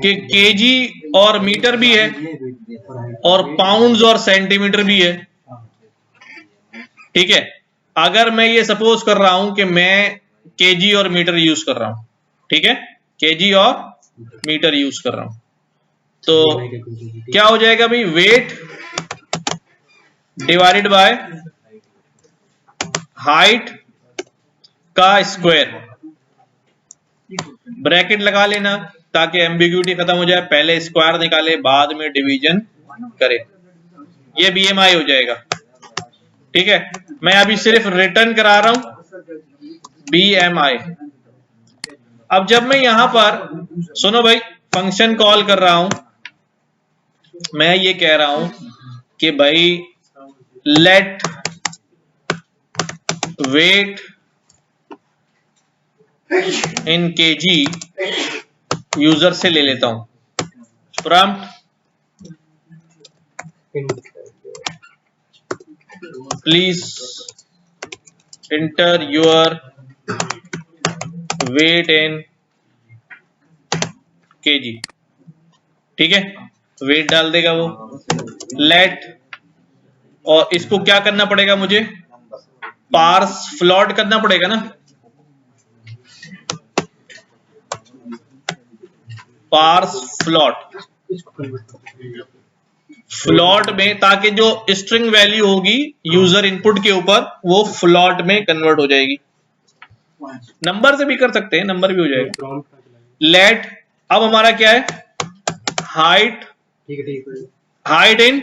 कि केजी और मीटर भी है और पाउंड्स और सेंटीमीटर भी है, ठीक है। अगर मैं ये सपोज कर रहा हूं कि मैं केजी और मीटर यूज कर रहा हूं, ठीक है, केजी और मीटर यूज कर रहा हूं, तो क्या हो जाएगा भाई? वेट डिवाइडेड बाय हाइट का स्क्वायर, ब्रैकेट लगा लेना ताकि एम्बिग्यूटी खत्म हो जाए, पहले स्क्वायर निकाले बाद में डिवीजन करे, ये BMI हो जाएगा, ठीक है। मैं अभी सिर्फ रिटर्न करा रहा हूं BMI। अब जब मैं यहां पर, सुनो भाई, फंक्शन कॉल कर रहा हूं, मैं ये कह रहा हूं कि भाई लेट वेट इन केजी, यूजर से ले लेता हूं, prompt please inter your weight in KG, ठीक है। वेट डाल देगा वो, लेट, और इसको क्या करना पड़ेगा मुझे? पार्स फ्लॉट करना पड़ेगा ना, पार्स फ्लॉट, फ्लॉट में, ताकि जो स्ट्रिंग वैल्यू होगी यूजर इनपुट के ऊपर वो फ्लॉट में कन्वर्ट हो जाएगी। नंबर से भी कर सकते हैं, नंबर भी हो जाएगा। लेट, अब हमारा क्या है? Height, height in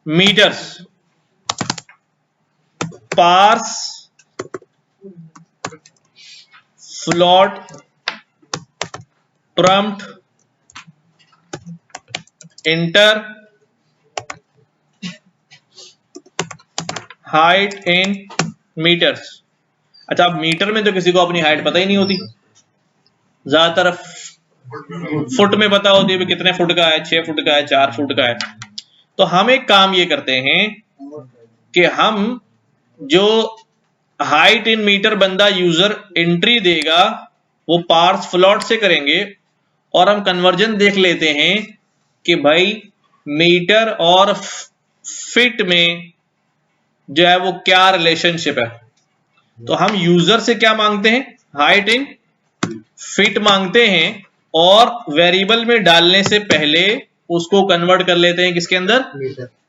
metres, parse float prompt enter height in metres. अच्छा, अब मीटर में तो किसी को अपनी हाइट पता ही नहीं होती, ज्यादातर फुट में पता होती है, कितने फुट का है, 6 फुट का है, 4 फुट का है। तो हम एक काम ये करते हैं कि हम जो हाइट इन मीटर बंदा यूजर एंट्री देगा वो पार्स फ्लॉट से करेंगे, और हम कन्वर्जन देख लेते हैं कि भाई मीटर और फीट में जो है वो क्या रिलेशनशिप है। तो हम यूजर से क्या मांगते हैं, हाइट इन फीट मांगते हैं, और वेरिएबल में डालने से पहले उसको कन्वर्ट कर लेते हैं किसके अंदर,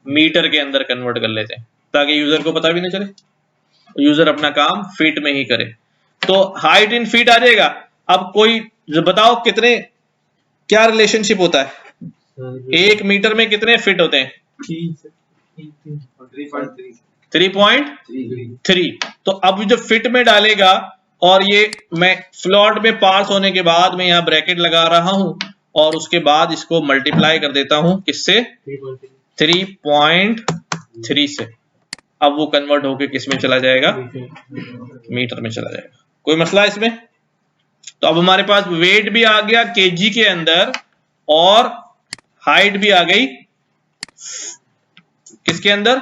मीटर के अंदर कन्वर्ट कर लेते हैं, ताकि यूजर को पता भी नहीं चले, यूजर अपना काम फीट में ही करे। तो हाइट इन फीट आ जाएगा। अब कोई बताओ कितने, क्या रिलेशनशिप होता है, 1 मीटर में कितने फीट होते हैं, 3.3। तो अब जो फिट में डालेगा, और ये मैं फ्लॉट में पास होने के बाद मैं यहाँ ब्रैकेट लगा रहा हूं और उसके बाद इसको मल्टीप्लाई कर देता हूं किससे, 3.3 से। अब वो कन्वर्ट होके किस में चला जाएगा, मीटर में चला जाएगा। कोई मसला इसमें? तो अब हमारे पास वेट भी आ गया केजी के अंदर और हाइट भी आ गई किसके अंदर,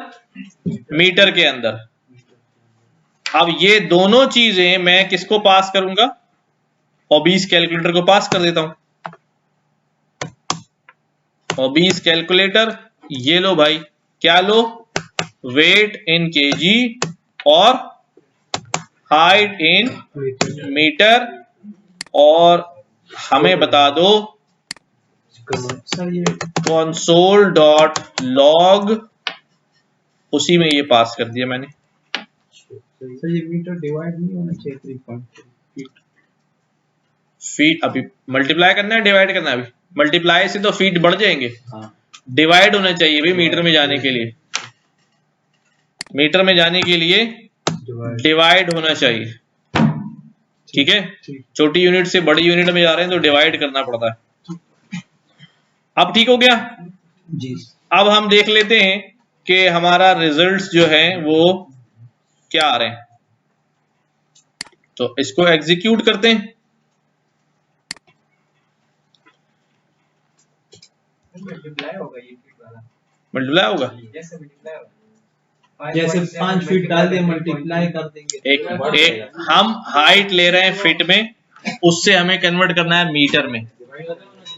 मीटर के अंदर। अब ये दोनों चीजें मैं किसको पास करूंगा, ओबीस कैलकुलेटर को पास कर देता हूं। ओबीस कैलकुलेटर, ये लो भाई, क्या लो, वेट इन केजी और हाइट इन मीटर, और हमें बता दो console.log, उसी में ये पास कर दिया मैंने। सर ये मीटर डिवाइड नहीं होना चाहिए 3.3 फीट? अभी मल्टीप्लाई करना है, डिवाइड करना है? अभी मल्टीप्लाई से तो फीट बढ़ जाएंगे, डिवाइड होना चाहिए भी मीटर में जाने के लिए, मीटर में जाने के लिए डिवाइड होना चाहिए। ठीक है, छोटी यूनिट से बड़ी यूनिट में जा रहे हैं तो डिवाइड करना पड़ता है। अब ठीक हो गया जी। अब हम देख लेते हैं कि हमारा रिजल्ट्स जो है वो क्या आ रहे हैं। तो इसको एग्जीक्यूट करते हैं। मल्टीप्लाई होगा, ये फीट वाला मल्टीप्लाई होगा, जैसे मल्टीप्लाई होगा, जैसे 5 फीट डाल दिए मल्टीप्लाई कर देंगे। एक हम हाइट ले रहे हैं फीट में, उससे हमें कन्वर्ट करना है मीटर में,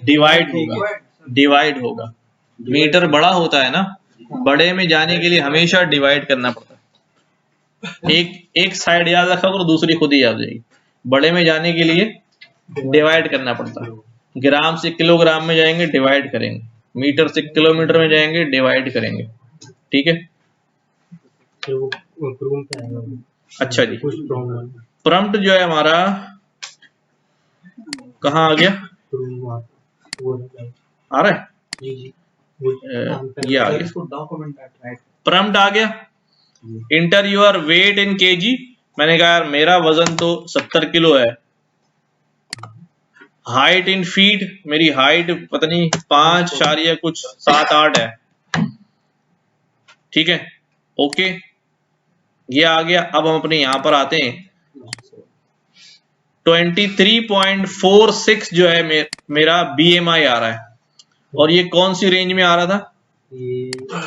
डिवाइड होगा, डिवाइड होगा। मीटर बड़ा होता है ना, बड़े में जाने के लिए हमेशा डिवाइड करना पड़ता है। एक साइड याद रखा करो, दूसरी खुद ही याद जाएगी। बड़े में जाने के लिए डिवाइड करना पड़ता है। ग्राम से किलोग्राम में जाएंगे, डिवाइड करेंगे। मीटर से किलोमीटर में जाएंगे, डिवाइड करेंगे। ठीक है, अच्छा जी। प्रॉम्प्ट जो है हमारा कहाँ आ गया, आ रहा है, ये आ गया, प्रॉम्प्ट आ गया। Inter your weight in KG. मैंने कहा यार मेरा वजन तो 70 किलो है। हाइट इन फीट, मेरी हाइट पता नहीं 5 कुछ 7-8 है। ठीक है, ओके, ये आ गया। अब हम अपने यहां पर आते हैं। 23.46 जो है मेरा BMI आ रहा है, और ये कौन सी रेंज में आ रहा था,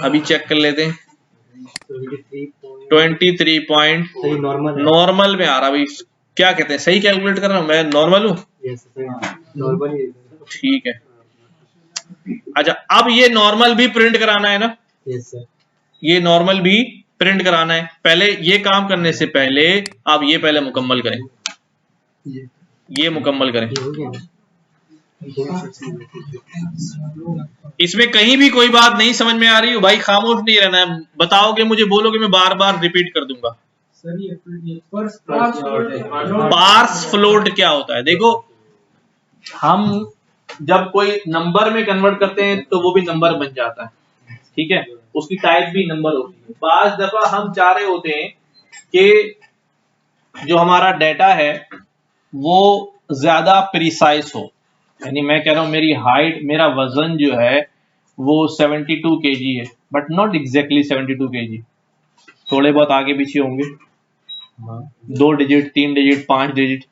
अभी चेक कर लेते हैं। 23 नॉर्मल में आ रहा। भाई क्या कहते हैं, सही कैलकुलेट कर रहा हूं मैं, नॉर्मल हूं? ठीक है, अच्छा। अब ये नॉर्मल भी प्रिंट कराना है ना? यस सर, ये नॉर्मल भी प्रिंट कराना है। पहले ये काम करने से पहले आप ये पहले मुकम्मल करें, ये मुकम्मल करें। इसमें कहीं भी कोई बात नहीं समझ में आ रही हो भाई, खामोश नहीं रहना है। बताओगे, मुझे बोलोगे, मैं बार बार रिपीट कर दूंगा। पार्स फ्लोट क्या होता है? देखो, हम जब कोई नंबर में कन्वर्ट करते हैं तो वो भी नंबर बन जाता है। ठीक है, उसकी टाइप भी नंबर होती है। पांच दफा हम चाह रहे होते हैं कि जो हमारा डाटा है वो ज्यादा प्रिसाइज हो। यानी मैं कह रहा हूं मेरी हाइट, मेरा वजन जो है वो 72 kg है, बट नॉट एग्जैक्टली 72 kg। थोड़े बहुत आगे पीछे होंगे, 2 डिजिट, 3 डिजिट, 5 डिजिट।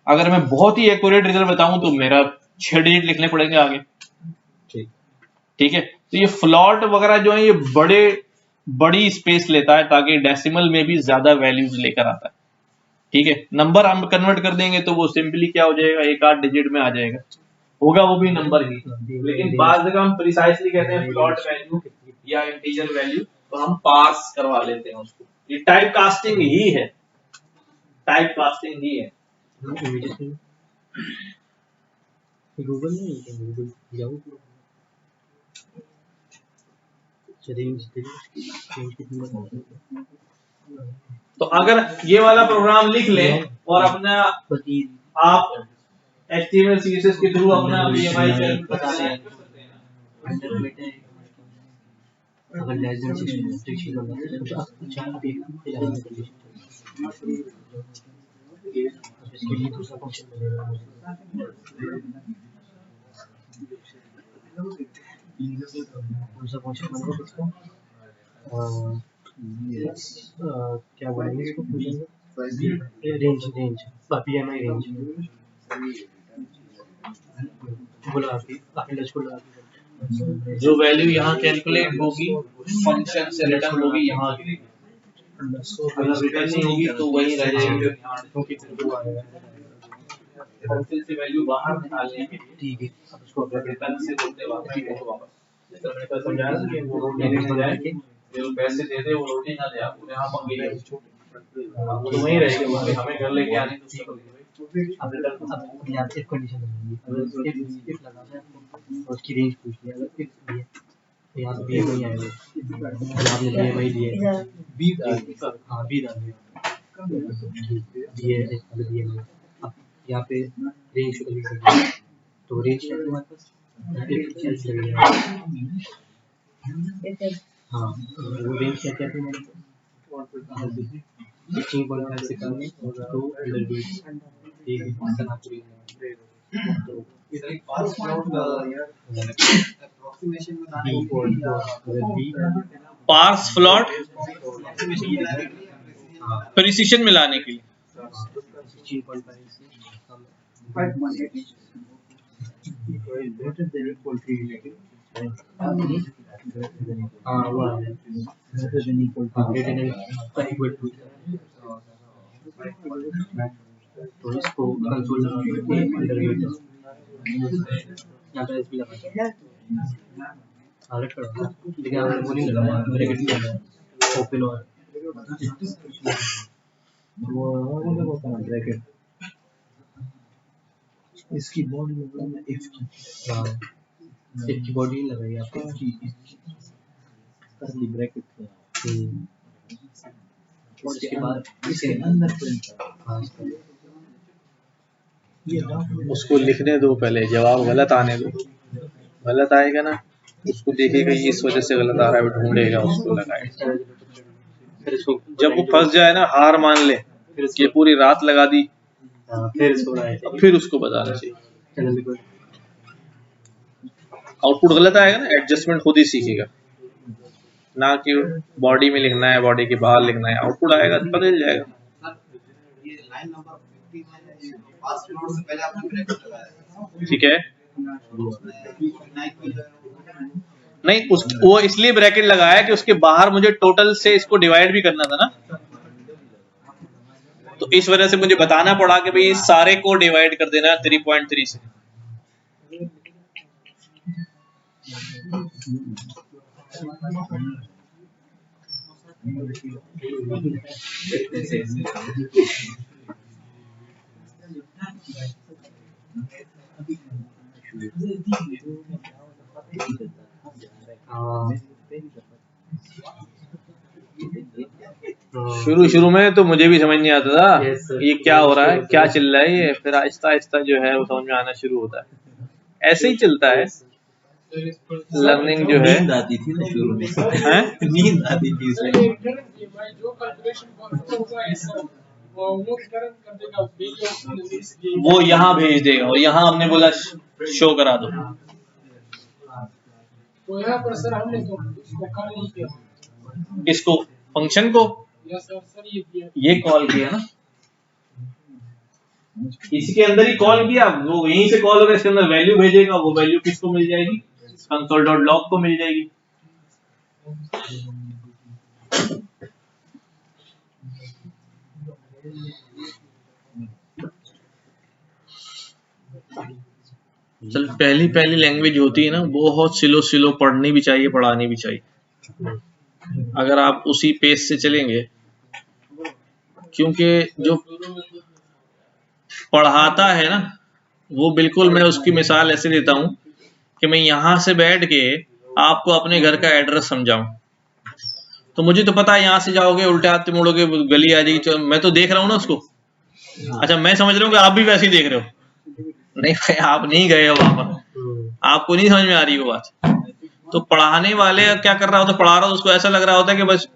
अगर मैं बहुत ही एक्यूरेट रिजल्ट बताऊं तो मेरा 6 डिजिट लिखने पड़ेंगे आगे। ठीक है, तो ये फ्लॉट वगैरह जो है ये बड़ी स्पेस लेता है ताकि डेसिमल में भी ज्यादा वैल्यूज लेकर आता है। ठीक है, नंबर हम कन्वर्ट कर देंगे तो वो सिंपली क्या हो जाएगा, 1-8 डिजिट में आ जाएगा। होगा वो भी नंबर ही, लेकिन बाद जगह हम प्रिसाइसली कहते हैं फ्लोट वैल्यू या इंटीजर वैल्यू, तो हम पार्स करवा लेते हैं उसको। ये टाइप कास्टिंग ही है, टाइप कास्टिंग ही है। गूगल नहीं है, गूगल जाओ रेंज कितनी बताओ। तो अगर ये वाला प्रोग्राम लिख लें और अपना आप HTML CSS के थ्रू अपना BMI बता दें, अगर लेस देन 60 तो अच्छा आप एक इसके लिए दूसरा फंक्शन मिलेगा। दूसरा फंक्शन बनेगा इसको क्या बोलेंगे इसको, रेंज रेंज PMI रेंज बोला आपने को लगा जो वैल्यू यहाँ कैलकुलेट होगी फंक्शन से रिटर्न होगी यहाँ की, अगर रिटर्न नहीं होगी तो वही रह जाएगी, फंक्शन से वैल्यू बाहर निकालने के लिए। ठीक है, अब इसको रिटर्न से बोलते वापस जैसे मैंने कल समझाया था कि वो रोटी लेने जाए कि जो पैसे दे दे वो रोटी ना दे, आपको यहाँ पंगे है वो तो वहीं रहेगी, वो हमें घर लेके आने तो अब यहाँ पे कंडीशन लगाएंगे, अगर इफ लगा है और उसकी रेंज पूछ लिया, अगर इफ दिए तो यहाँ पे BMI आएगा, आपने BMI दिए बी हाँ बी डाल दिए BMI, अब यहाँ पे रेंज को लिख सकते हैं, तो रेंज क्या है हमारे पास हाँ वो रेंज क्या क्या थे हमारे पास 16.5 से कम है तो अंडर बी ठीक है पार्स फ्लॉट प्रिसिशन मिलाने के लिए। तो इसको कंसोल लगा के अंडर यहाँ पे एसपी लगा हालत करो, लेकिन अगर वो नहीं लगा ब्रैकेट नहीं लगा ओपन और वो ब्रैकेट इसकी बॉडी में इफ की हाँ इफ की बॉडी नहीं लगाई आपको करली ब्रैकेट उसके बाद इसके अंदर हाँ उसको लिखने दो, पहले जवाब गलत आने दो, गलत आएगा ना उसको देखेगा ये इस वजह से गलत आ रहा है, ढूंढेगा उसको लगाएगा। जब वो फंस जाए ना, हार मान ले ये पूरी रात लगा दी, फिर उसको बताना चाहिए। आउटपुट गलत आएगा ना, एडजस्टमेंट खुद ही सीखेगा, ना कि बॉडी में लिखना है बॉडी के बाहर लिखना है, आउटपुट आएगा बदल जाएगा। ये लाइन नंबर 50 में पास फ्लोट से पहले आपने ब्रैकेट लगाया, ठीक है नहीं उस वो इसलिए ब्रैकेट लगाया कि उसके बाहर मुझे टोटल से इसको डिवाइड भी करना था ना, तो इस वजह से मुझे बताना पड़ा कि भाई सारे को डिवाइड कर देना 3.3 से। शुरू में तो मुझे भी समझ नहीं आता था ये क्या हो रहा है, क्या चल रहा है ये, फिर आहिस्ता आहिस्ता जो है वो समझ में आना शुरू होता है। ऐसे ही चलता है लर्निंग जो है। नींद आती थी ना शुरू में, नींद आती थी वो यहाँ भेज देगा और यहाँ हमने बोला शो करा दो, तो यहाँ पर सर हमने तो इसको कॉल नहीं किया, इसको फंक्शन को ये कॉल किया ना, इसके अंदर ही कॉल किया, वो यहीं से कॉल होगा, इसके अंदर वैल्यू भेजेगा, वो वैल्यू किसको मिल जाएगी, console.log को मिल जाएगी। चल पहली पहली लैंग्वेज होती है ना, बहुत स्लो पढ़नी भी चाहिए, पढ़ानी भी चाहिए। अगर आप उसी पेस से चलेंगे, क्योंकि जो पढ़ाता है ना वो बिल्कुल, मैं उसकी मिसाल ऐसे देता हूं कि मैं यहां से बैठ के आपको अपने घर का एड्रेस समझाऊं, तो मुझे तो पता है यहाँ से जाओगे उल्टे हाथ मुड़ोगे गली आ जाएगी, मैं तो देख रहा हूँ ना उसको। अच्छा, मैं समझ रहा हूँ कि आप भी वैसे ही देख रहे हो। नहीं भाई, आप नहीं गए हो वहां पर, आपको नहीं समझ में आ रही वो बात। तो पढ़ाने वाले क्या कर रहा होता है, पढ़ा रहा हो उसको ऐसा लग रहा होता है कि बस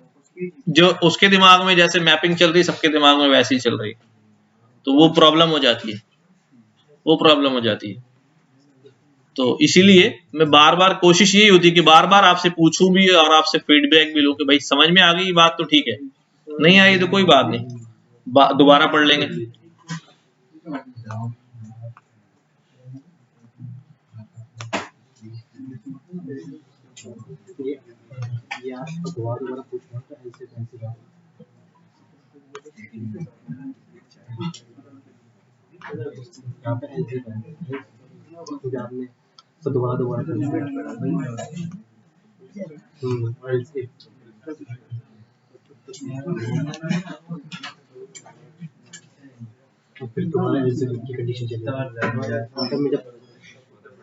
जो उसके दिमाग में जैसे मैपिंग चल रही है सबके दिमाग में वैसे ही चल रही है, तो वो प्रॉब्लम हो जाती है, वो प्रॉब्लम हो जाती है। तो इसीलिए मैं बार बार कोशिश यही होती है कि बार बार आपसे पूछूं भी और आपसे फीडबैक भी लूं कि भाई समझ में आ गई बात तो ठीक है, नहीं आई तो कोई बात नहीं, दोबारा पढ़ लेंगे। ये आपको दोबारा पूछना है ऐसे यहाँ पे ऐसे आपने तो दोबारा और ऐसे फिर तुम्हारा एलिजिबिलिटी की कंडीशन चलेगी में जब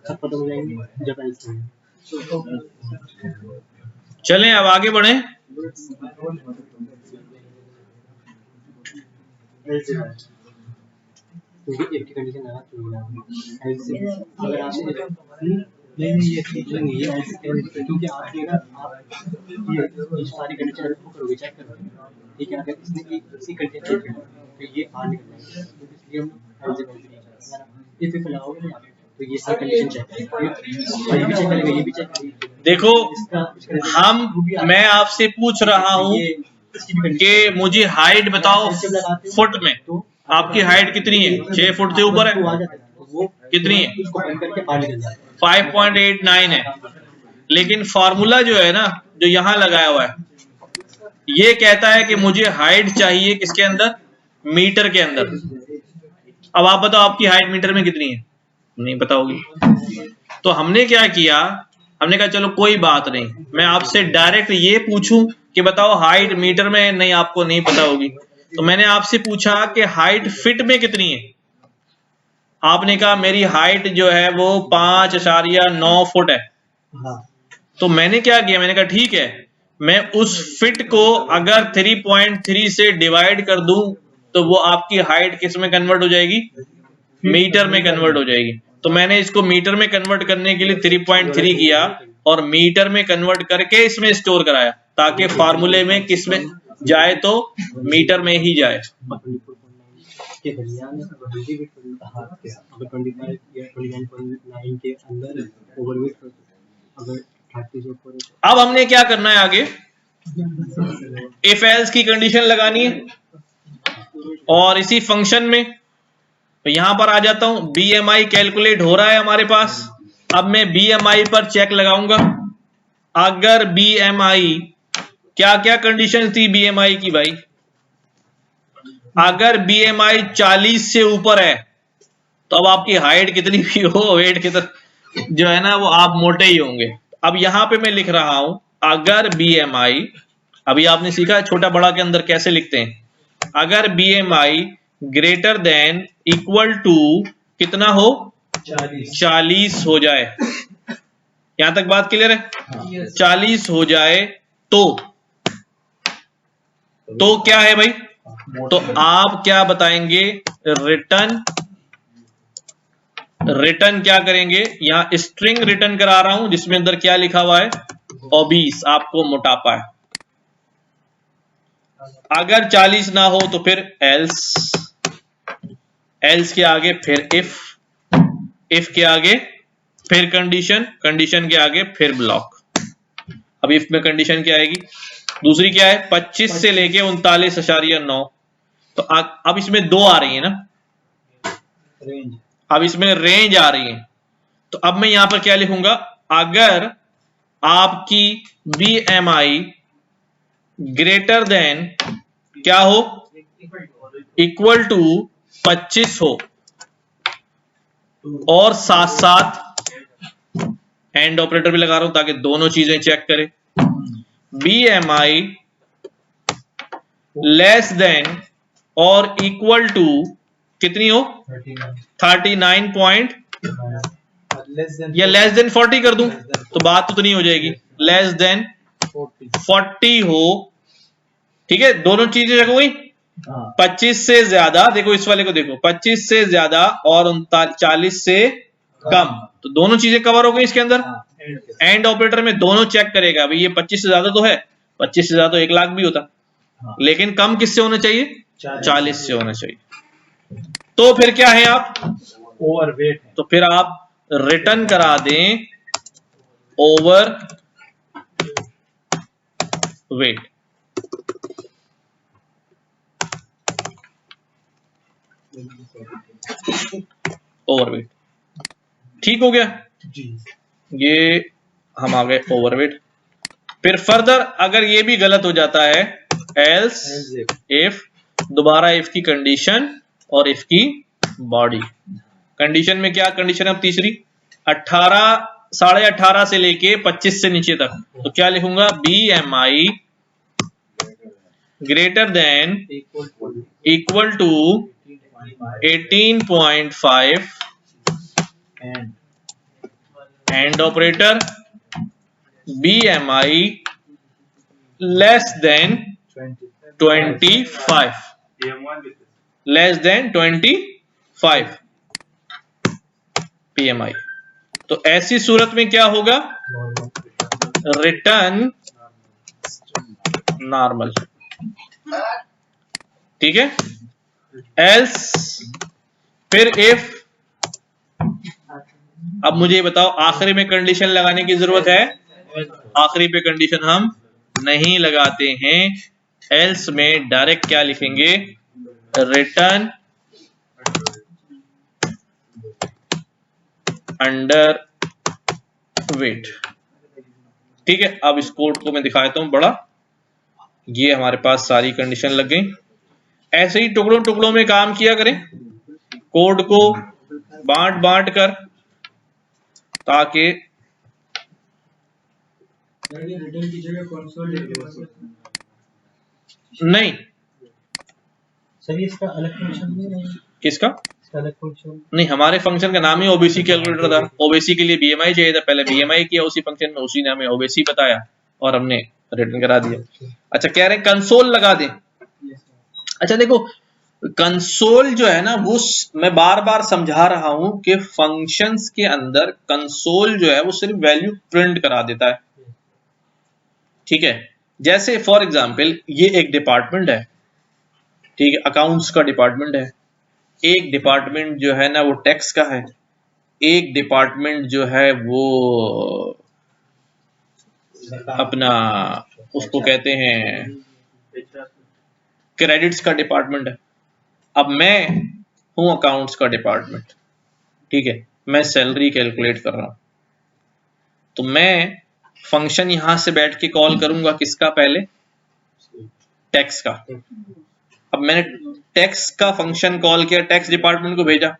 सब खत्म हो जाएंगे जब ऐसे। चलें अब आगे बढ़े। क्योंकि एक कंडीशन लगा ऐसे अगर आप नहीं ये ठीक नहीं है ऐसे, क्योंकि आपके ना आप ये सारी कंडीशन को करोगे चेक करोगे, ठीक है। अगर इसने इसी कंडीशन चेक किया तो ये बाहर निकल जाएगा, इसलिए हम ये फिर लगाओगे ना तो ये सारी कंडीशन चेक करेंगे, ये भी चेक करेंगे, ये भी चेक करेंगे। देखो मैं आपसे पूछ रहा हूँ कि मुझे हाइट बताओ फुट में, आपकी हाइट कितनी है? 6 फुट से ऊपर है? कितनी है? 5.89 है। लेकिन फॉर्मूला जो है ना जो यहाँ लगाया हुआ है ये कहता है कि मुझे हाइट चाहिए किसके अंदर? मीटर के अंदर। अब आप बताओ आपकी हाइट मीटर में कितनी है? नहीं पता होगी। तो हमने क्या किया, हमने कहा चलो कोई बात नहीं, मैं आपसे डायरेक्ट ये पूछूं कि बताओ हाइट मीटर में, नहीं आपको नहीं पता होगी, तो मैंने आपसे पूछा कि हाइट फिट में कितनी है? आपने कहा मेरी हाइट जो है वो 5.9 फुट है। तो मैंने क्या किया, मैंने कहा ठीक है, मैं उस फिट को अगर 3.3 से डिवाइड कर दूं तो वो आपकी हाइट किस में कन्वर्ट हो जाएगी? मीटर में कन्वर्ट हो जाएगी। तो मैंने इसको मीटर में कन्वर्ट करने के लिए 3.3 किया और मीटर में कन्वर्ट करके इसमें स्टोर कराया ताकि फार्मूले में किस में जाए तो मीटर में ही जाए। अब हमने क्या करना है आगे, इफ एल्स की कंडीशन लगानी है और इसी फंक्शन में तो यहां पर आ जाता हूं, BMI कैलकुलेट हो रहा है हमारे पास। अब मैं BMI पर चेक लगाऊंगा, अगर BMI, क्या क्या कंडीशन थी BMI की भाई? अगर BMI 40 से ऊपर है तो अब आपकी हाइट कितनी भी हो, वेट कितना जो है ना वो आप मोटे ही होंगे। अब यहां पे मैं लिख रहा हूं अगर BMI, अभी आपने सीखा छोटा बड़ा के अंदर कैसे लिखते हैं, अगर BMI greater than equal to कितना हो? 40 हो जाए। यहां तक बात क्लियर है? 40 हो जाए तो क्या है भाई? तो आप क्या बताएंगे? रिटर्न क्या करेंगे? यहां स्ट्रिंग रिटर्न करा रहा हूं जिसमें अंदर क्या लिखा हुआ है? ओबीस, आपको मोटापा है। अगर 40 ना हो तो फिर एल्स, एल्स के आगे फिर इफ के आगे फिर कंडीशन, कंडीशन के आगे फिर ब्लॉक। अब इफ में कंडीशन क्या आएगी? दूसरी क्या है? 25 से लेके 39.9। तो अब इसमें 2 आ रही है ना, अब इसमें रेंज आ रही है। तो अब मैं यहां पर क्या लिखूंगा, अगर आपकी BMI ग्रेटर देन क्या हो? इक्वल टू 25 हो और साथ साथ एंड ऑपरेटर भी लगा रहा हूं ताकि दोनों चीजें चेक करे। BMI लेस देन और इक्वल टू कितनी हो 39 या लेस देन 40 कर दूं तो बात उतनी हो जाएगी, लेस देन 40 हो। ठीक है, दोनों चीजें चेक हो गई। 25 से ज्यादा, देखो इस वाले को देखो, 25 से ज्यादा और 40 से कम, तो दोनों चीजें कवर हो गई इसके अंदर। एंड ऑपरेटर में दोनों चेक करेगा, भाई ये 25 से ज्यादा तो है, 25 से ज्यादा तो 1 लाख भी होता, लेकिन कम किससे होना चाहिए 40 से होना चाहिए। तो फिर क्या है आप ओवरवेट है। तो फिर आप रिटर्न करा दें ओवर वेट। ओवरवेट ठीक हो गया जी। ये हम आ गए ओवरवेट। फिर फर्दर अगर ये भी गलत हो जाता है एल्स इफ, दोबारा इफ की कंडीशन और इफ की बॉडी। कंडीशन में क्या कंडीशन है अब तीसरी, 18.5 से लेके 25 से नीचे तक, तो क्या लिखूंगा BMI greater than equal to 18.5 and operator BMI less than 25, less than 25 PMI। तो ऐसी सूरत में क्या होगा, रिटर्न नॉर्मल। ठीक है, एल्स फिर इफ। अब मुझे बताओ आखिरी में कंडीशन लगाने की जरूरत है, आखिरी पे कंडीशन हम नहीं लगाते हैं। एल्स में डायरेक्ट क्या लिखेंगे, रिटर्न अंडर वेट। ठीक है, अब इस कोड को मैं दिखा देता हूं बड़ा। ये हमारे पास सारी कंडीशन लग गई। ऐसे ही टुकड़ों टुकड़ों में काम किया करें, कोड को बांट बांट कर, ताकि रिटर्न की जगह कंसोल नहीं सर इसका अलग फंक्शन नहीं है, किसका इसका अलग फंक्शन नहीं, हमारे फंक्शन का नाम ही ओबीसी कैलकुलेटर था। ओबीसी के लिए BMI चाहिए था, पहले BMI किया उसी फंक्शन में, उसी ने हमें ओबीसी बताया और हमने रिटर्न करा दिया। अच्छा कह रहे हैं कंसोल लगा दें। अच्छा देखो कंसोल जो है ना वो मैं बार बार समझा रहा हूं कि फंक्शंस के अंदर कंसोल जो है वो सिर्फ वैल्यू प्रिंट करा देता है। ठीक है, जैसे फॉर एग्जांपल ये एक डिपार्टमेंट है, ठीक है, अकाउंट्स का डिपार्टमेंट है। एक डिपार्टमेंट जो है ना वो टैक्स का है, एक डिपार्टमेंट जो है वो अपना उसको कहते हैं क्रेडिट्स का डिपार्टमेंट है। अब मैं हूं अकाउंट्स का डिपार्टमेंट, ठीक है, मैं सैलरी कैलकुलेट कर रहा हूं, तो मैं फंक्शन यहां से बैठ के कॉल करूंगा किसका, पहले टैक्स का। अब मैंने टैक्स का फंक्शन कॉल किया, टैक्स डिपार्टमेंट को भेजा।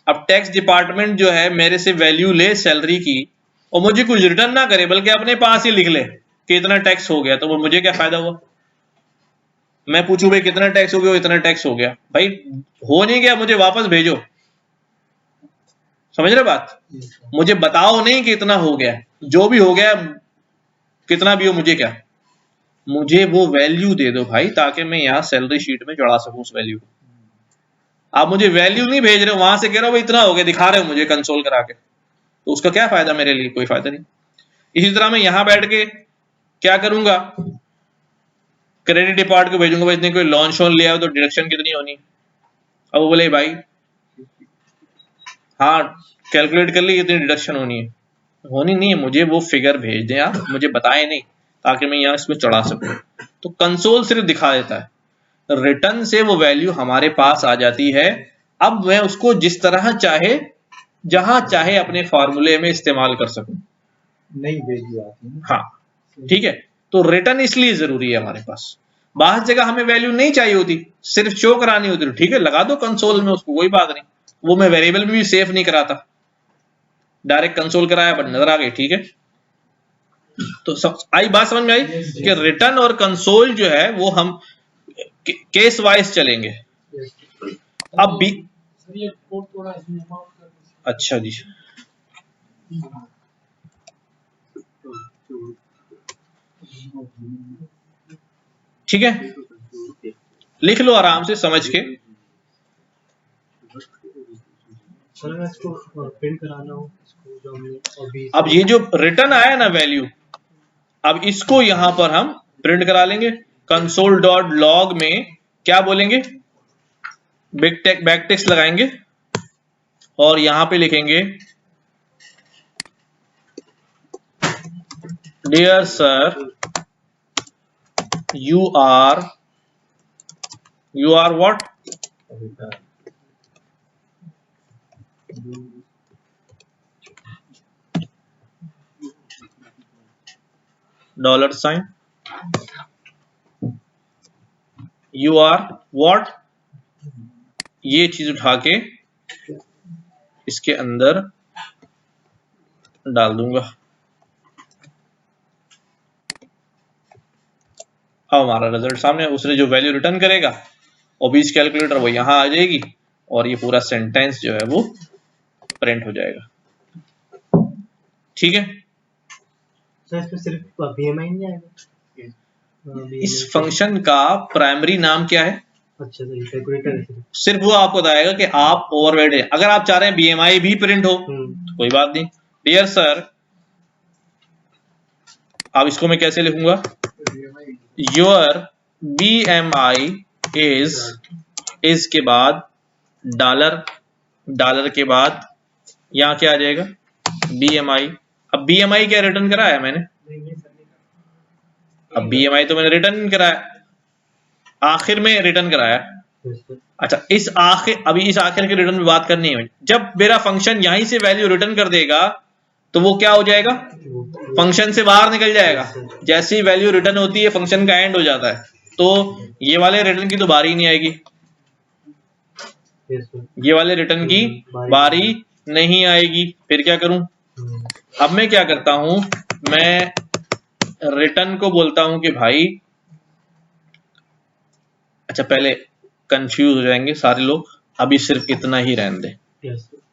अब टैक्स डिपार्टमेंट जो है मेरे से वैल्यू ले सैलरी की और मुझे कुछ रिटर्न ना करे, बल्कि अपने पास ही लिख ले कि इतना टैक्स हो गया, तो वो मुझे क्या फायदा हुआ। मैं पूछूं भाई कितना टैक्स हो गया, इतना टैक्स हो गया, भाई हो नहीं गया मुझे वापस भेजो। समझ रहे बात, मुझे बताओ नहीं कि इतना हो गया, जो भी हो गया कितना भी हो मुझे क्या, मुझे वो वैल्यू दे दो भाई, ताकि मैं यहाँ सैलरी शीट में चढ़ा सकूं उस वैल्यू को। आप मुझे वैल्यू नहीं भेज रहे हो, वहां से कह रहे हो भाई इतना हो गया, दिखा रहे हो मुझे कंसोल करा के, तो उसका क्या फायदा मेरे लिए, कोई फायदा नहीं। इसी तरह मैं यहां बैठ के क्या करूंगा, क्रेडिट डिपार्ट को भेजूंगा, भाई इतने कोई लॉन्च ऑन ले आओ तो डिडक्शन कितनी होनी। अब वो बोले भाई हाँ कैलकुलेट कर ली इतनी डिडक्शन होनी है, होनी नहीं है, मुझे वो फिगर भेज दें आप, मुझे बताए नहीं, ताकि मैं यहाँ इसमें चढ़ा सकूं। तो कंसोल सिर्फ दिखा देता है, रिटर्न से वो वैल्यू हमारे पास आ जाती है। अब मैं उसको जिस तरह चाहे जहां चाहे अपने फॉर्मूले में इस्तेमाल कर सकूं। नई वैल्यू आती है। हाँ ठीक है, तो रिटर्न इसलिए जरूरी है हमारे पास। बाहर जगह हमें वैल्यू नहीं चाहिए होती, सिर्फ शो करानी होती, ठीक है लगा दो कंसोल में उसको, कोई बात नहीं। वो मैं वेरिएबल में भी सेव नहीं कराता, डायरेक्ट कंसोल कराया बट नजर आ गई। ठीक है, तो सब आई बात समझ में आई कि रिटर्न और कंसोल जो है वो हम केस वाइज चलेंगे। अब भी सर ये कोड थोड़ा इसमें माफ कर दीजिए। अच्छा जी, ठीक है, लिख लो आराम से समझ के। सर इसको प्रिंट कराना हो, इसको जो हमने अभी अब ये जो रिटर्न आया ना वैल्यू, अब इसको यहां पर हम प्रिंट करा लेंगे। कंसोल डॉट लॉग में क्या बोलेंगे, बैक टेक्स्ट लगाएंगे और यहां पे लिखेंगे dear sir you are what, $, you are what, ये चीज उठा के इसके अंदर डाल दूंगा। अब हमारा रिजल्ट सामने, उसने जो वैल्यू रिटर्न करेगा ओबीज कैलकुलेटर वो यहां आ जाएगी और ये पूरा सेंटेंस जो है वो प्रिंट हो जाएगा। ठीक है, सर इसमें सिर्फ बीएमआई नहीं आएगा? इस फंक्शन का प्राइमरी नाम क्या है? अच्छा सर, कैलकुलेटर है सिर्फ वो आपको बताएगा कि आप ओवरवेड है। अगर आप चाह रहे हैं बीएमआई भी प्रिंट हो तो कोई बात नहीं। डियर सर, अब इसको मैं कैसे लिखूंगा, योर बीएमआई इज के बाद डॉलर के बाद यहां क्या आ जाएगा, बीएमआई। अब बीएमआई क्या रिटर्न कराया मैंने? अब बीएमआई तो मैंने रिटर्न नहीं कराया, आखिर में रिटर्न कराया। अच्छा, इस आखिर के रिटर्न में बात करनी है। जब मेरा फंक्शन यहीं से वैल्यू रिटर्न कर देगा तो वो क्या हो जाएगा, फंक्शन से बाहर निकल जाएगा। जैसी वैल्यू रिटर्न होती है फंक्शन का एंड हो जाता है, तो ये वाले रिटर्न की तो बारी नहीं आएगी, ये वाले रिटर्न की बारी नहीं आएगी। फिर क्या करूं, अब मैं क्या करता हूं, मैं रिटर्न को बोलता हूं कि भाई, अच्छा पहले कंफ्यूज हो जाएंगे सारे लोग, अभी सिर्फ इतना ही रहने दे।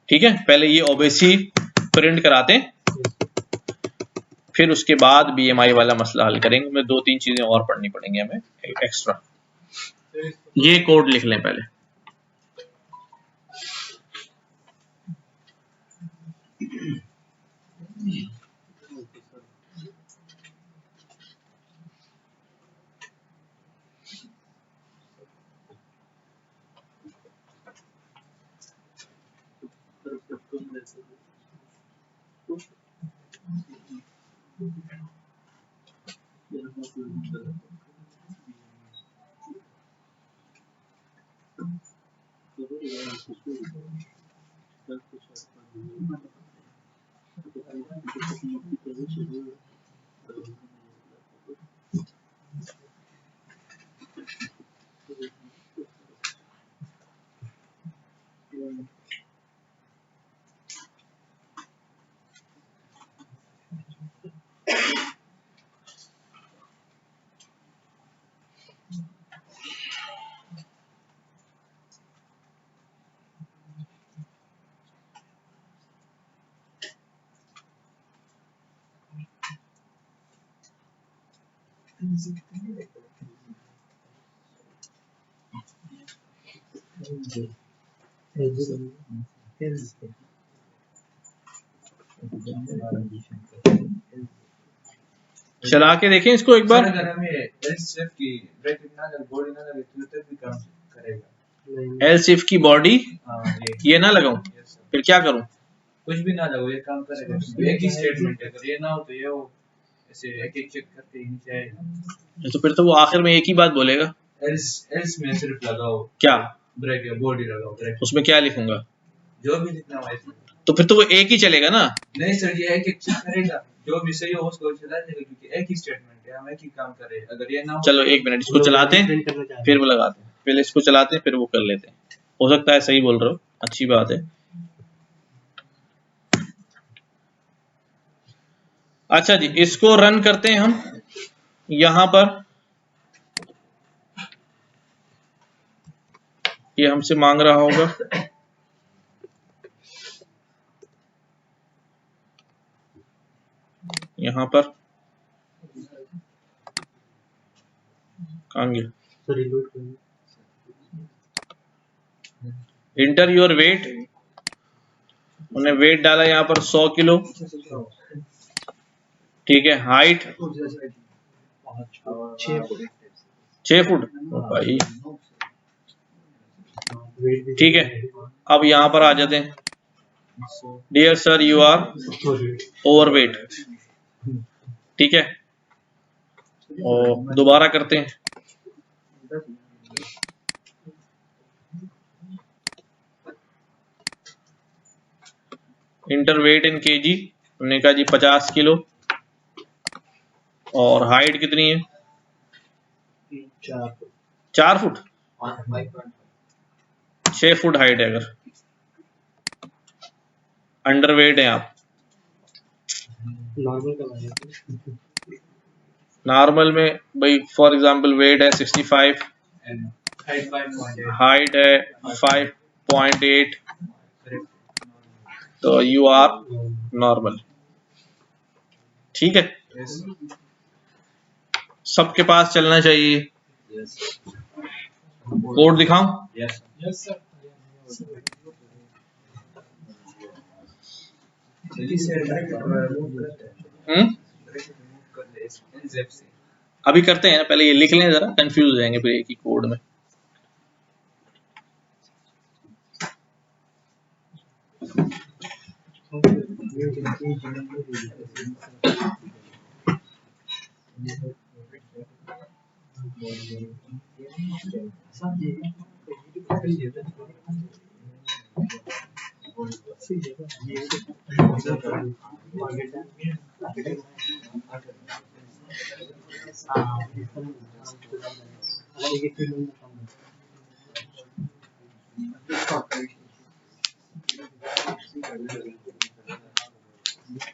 ठीक है, पहले ये ओबीसी प्रिंट कराते हैं, फिर उसके बाद बीएमआई वाला मसला हल करेंगे। मैं 2-3 चीजें और पढ़नी पड़ेंगी हमें एक्स्ट्रा। ये कोड लिख लें पहले। चला के देखें इसको एक बार। अगर हमें एल्स इफ की ब्रैकेट ना लगे, बॉडी ना लगे तो तब भी काम करेगा। एल्स इफ की बॉडी हाँ, ये ना लगाऊं, फिर क्या करूं? कुछ भी ना लगाओ, ये काम करेगा। एक ही स्टेटमेंट है, अगर ये ना हो तो ये हो, ऐसे एक एक चेक करके ही नीचे आएगा। तो फिर तो वो आखिर में एक ही बात बोलेगा। एल्स में सिर्फ लगाओ क्या? ब्रैकेट, बॉडी लगाओ ब्रैकेट, उसमें क्या लिखूंगा? जो भी लिखना हो इसमें। तो फिर तो वो एक ही चलेगा ना। नहीं सर, ये एक एक चेक करेगा, जो भी सही हो उसको चला देगा, क्योंकि एक ही स्टेटमेंट है, हम एक ही काम कर रहे हैं। अगर ये ना हो, चलो एक मिनट, इसको चलाते हैं फिर वो लगाते हैं, पहले इसको चलाते हैं फिर वो कर लेते हैं। हो सकता है सही बोल रहे हो। अच्छी बात है। अच्छा जी, इसको रन करते हैं हम। यहां पर ये हमसे मांग रहा होगा, यहां पर कहां गया, इंटर योर वेट। उन्हें वेट डाला यहां पर 100 किलो, ठीक है। हाइट 6 फुट भाई, ठीक है। अब यहां पर आ जाते हैं, dear sir you are overweight, ठीक है। और दोबारा करते हैं, इंटर वेट इन केजी। हमने कहा जी 50 किलो, और हाइट कितनी है, 4 फुट, 6 फुट हाइट है। अगर अंडर वेट है आप, नॉर्मल में भाई फॉर एग्जांपल वेट है 65, हाइट है 5.8, तो यू आर नॉर्मल, ठीक है। सबके पास चलना चाहिए। कोड दिखाऊं? Yes, sir. अभी करते हैं, पहले ये लिख लें, जरा कंफ्यूज हो जाएंगे फिर एक ही कोड में।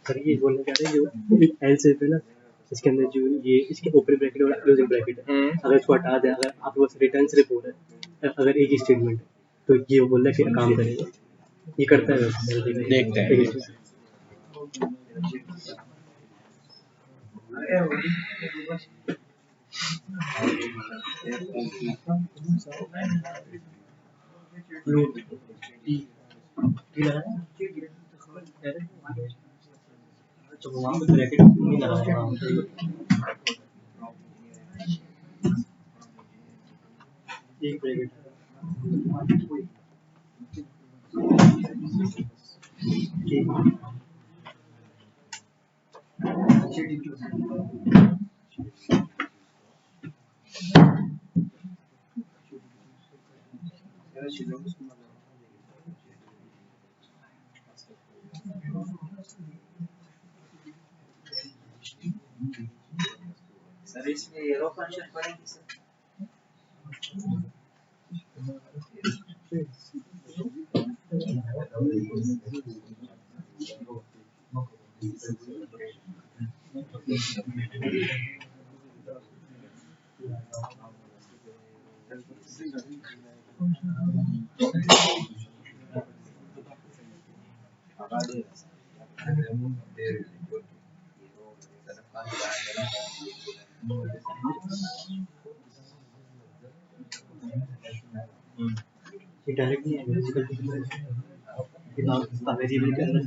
सर ये बोलना चाह रहे हैं जो एल शेप है ना, इसके अंदर जो ये इसके ओपन ब्रैकेट और क्लोजिंग ब्रैकेट है, अगर इसको हटा दें, अगर आपके पास रिटर्न रिपोर्ट है, अगर एक ही स्टेटमेंट है, तो ये बोल रहा है कि काम करेगा, ये करता है। देखते हैं। तो वहाँ पे ब्रैकेट नहीं लगा है, एक ब्रैकेट सर इसमें एरो फंक्शन पढ़ेंगे सर? ये डायरेक्ट नहीं है, वेरिएबल के अंदर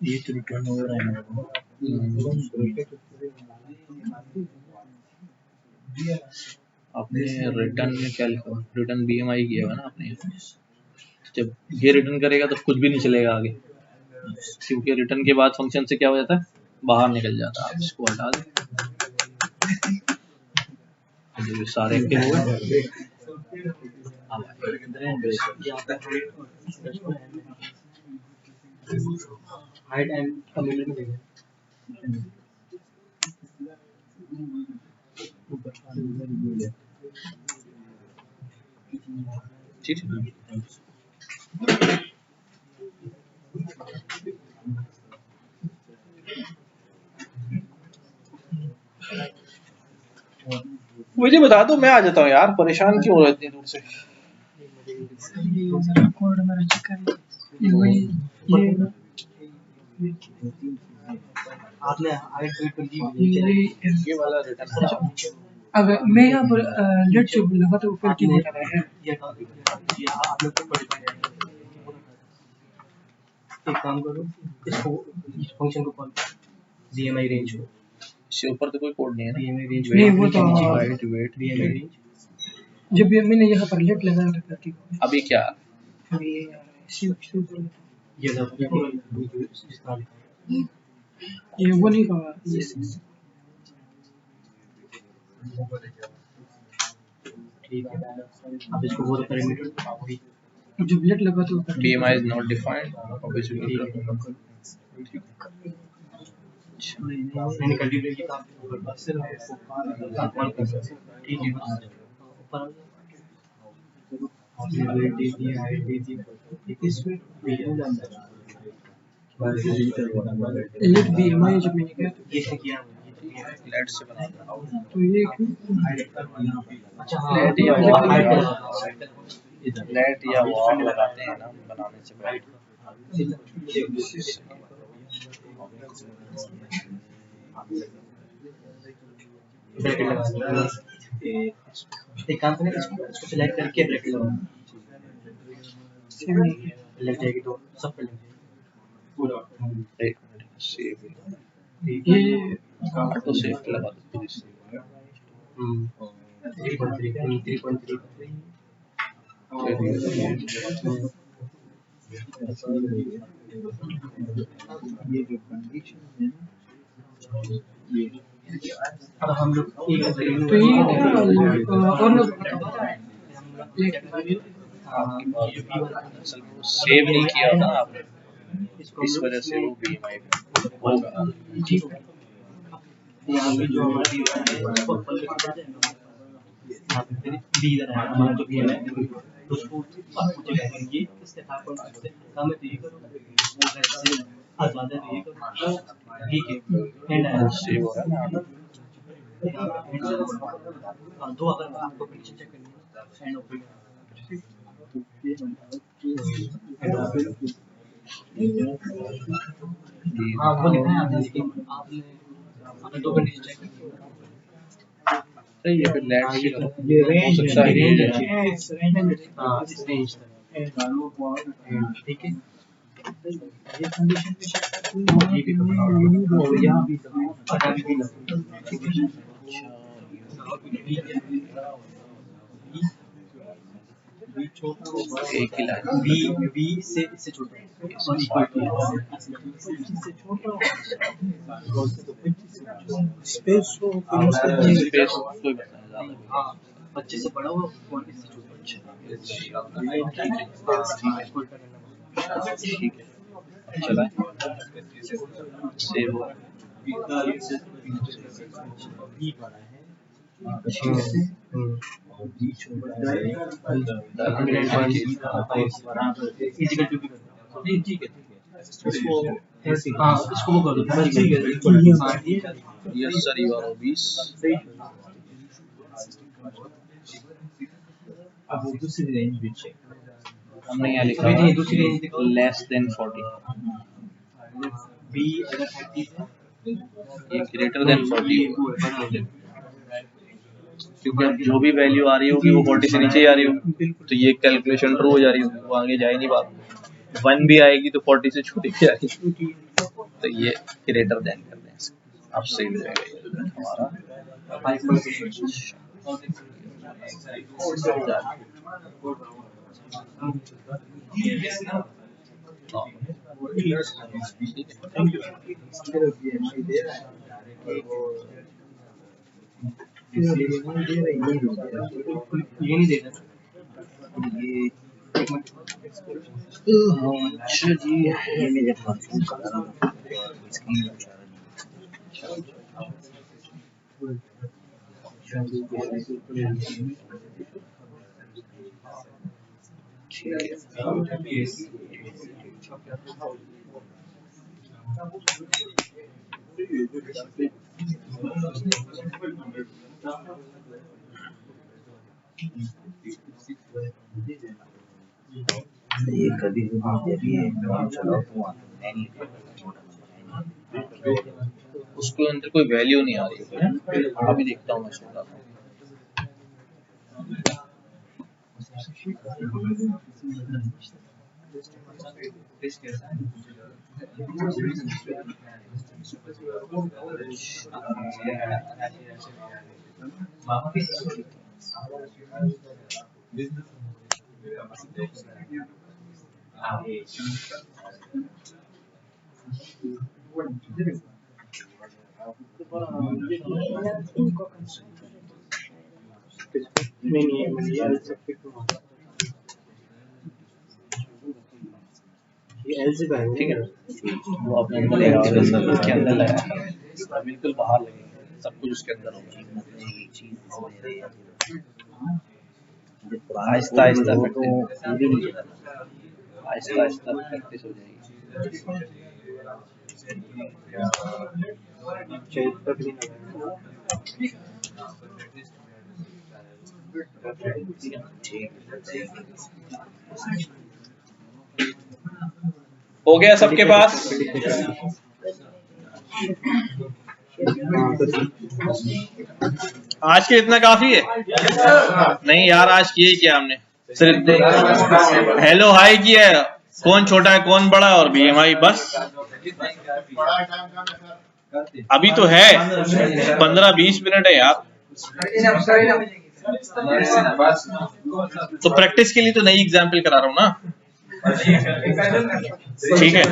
ये तो रिटर्न हो रहा है मेरे को। आपने रिटर्न में क्या लिखा? रिटर्न BMI किया हुआ ना आपने। जब ये रिटर्न करेगा तो कुछ भी नहीं चलेगा आगे, क्योंकि रिटर्न के बाद फंक्शन से क्या हो जाता है, बाहर निकल जाता है। आप इसको हटा दें, ये सारे के हो गए। हाइट एंड कम्युनिटी में देखें। ठीक है। मुझे बता दो, मैं आ जाता हूँ यार, परेशान क्यों हो रहे इतनी दूर से। कोड मेरा चेक करें। आपने हाइट वेट पर ये वाला रिटर्न अगर मैं यहाँ पर लेट से लगा तो ऊपर की बता रहा है। आपने को पढ़ एक काम करो, इसको इस फंक्शन को कॉल करो GMI रेंज को। इससे ऊपर तो कोई कोड नहीं है ना। GMI रेंज नहीं वो तो हाइट वेट GMI रेंज जब भी मैंने यहाँ पर लेट लगा रखा थी अभी क्या अभी ये सब जितना ये वो नहीं कहा ये ठीक है। अब इसको वो पैरामीटर जब लेट लगा तो BMI is not defined obviously। मैंने कैलकुलेट किया था ठीक है। ऊपर आपने वेट दे दिया, हाइट दे दिया, इसमें लेट BMI जब मैंने किया ये से किया लेट से बना दो। तो ये अच्छा लेट या लेट या वॉल लगाते हैं ना बनाने से पहले। ब्रैकेट लगा एक काम करें, इसको सिलेक्ट करके ब्रैकेट लगाओ, लग जाएगी तो सब पे लग जाएगी पूरा। एक मिनट सेव ये ऑटो सेव लगा दो प्लीज। 3.3 ये जो कंडीशन है ये अब हम लोग तो ये और लोग सेव नहीं किया था ना आपने, इस वजह से वो BMI होगा। यहाँ पे जो हमारी उसको अपन लिख देते हैं यहाँ पे फिर डी इधर है हमारा जो भी है उसको आप मुझे ये किसके साथ कौन से काम है, तो ये करो ऐसे आज़ाद है, ये करो ठीक है। एंड है सेव हो रहा है ना। दो अगर आपको पीछे चेक करनी है एंड ओपन हाँ वो लिखा है आपने, लेकिन आपने दो कंडीशन चेक करनी है। सही है, फिर लेट से करो। ये हो रेंज सकता है रेंज ये है हाँ इस रेंज तक ठीक है। ये कंडीशन पे ये भी करो और यहाँ भी करो और यहाँ भी करो ठीक है। बी छोटा हो एक ही लाइन बी से इससे छोटा है और इक्वल टू इससे छोटा हो स्पेस हो स्पेस कोई बताना ज़्यादा। हाँ 25 से बड़ा हो और इससे छोटा ठीक है चला सेव हो। इसको वो कर दो yes sir you are obese. अब दूसरी रेंज भी चेक हमने यहाँ लिखा लेस देन 40, बी अगर 30 है ये ग्रेटर देन 40, क्योंकि अब जो भी वैल्यू आ रही होगी वो 40 से नीचे ही आ रही होगी, तो ये कैलकुलेशन ट्रू हो जा रही होगी, वो आगे जा ही नहीं बात। 1 भी आएगी तो 40 से छोटी भी आएगी, तो ये ग्रेटर देन कर दें, अब सही हो जाएगा हमारा। ये नहीं देना अच्छा जी, ये मैं जब ये कभी उसके अंदर कोई वैल्यू नहीं आ रही है, अभी देखता हूँ मैं इसको। नहीं ये एल से पाएंगे, ठीक है ना, वो अपने अंदर लगा और उसके अंदर लगा, बिल्कुल बाहर लगेगा, सब कुछ उसके अंदर होगा। आहिस्ता आहिस्ता आहिस्ता आहिस्ता प्रैक्टिस हो जाएगी। हो गया सबके पास? आज के इतना काफी है? नहीं यार, आज किए क्या हमने? सिर्फ हेलो हाई किया है, कौन छोटा है कौन बड़ा है और BMI, बस अभी तो है 15-20 मिनट है यार, तो प्रैक्टिस के लिए तो नई एग्जाम्पल करा रहा हूँ ना, ठीक है।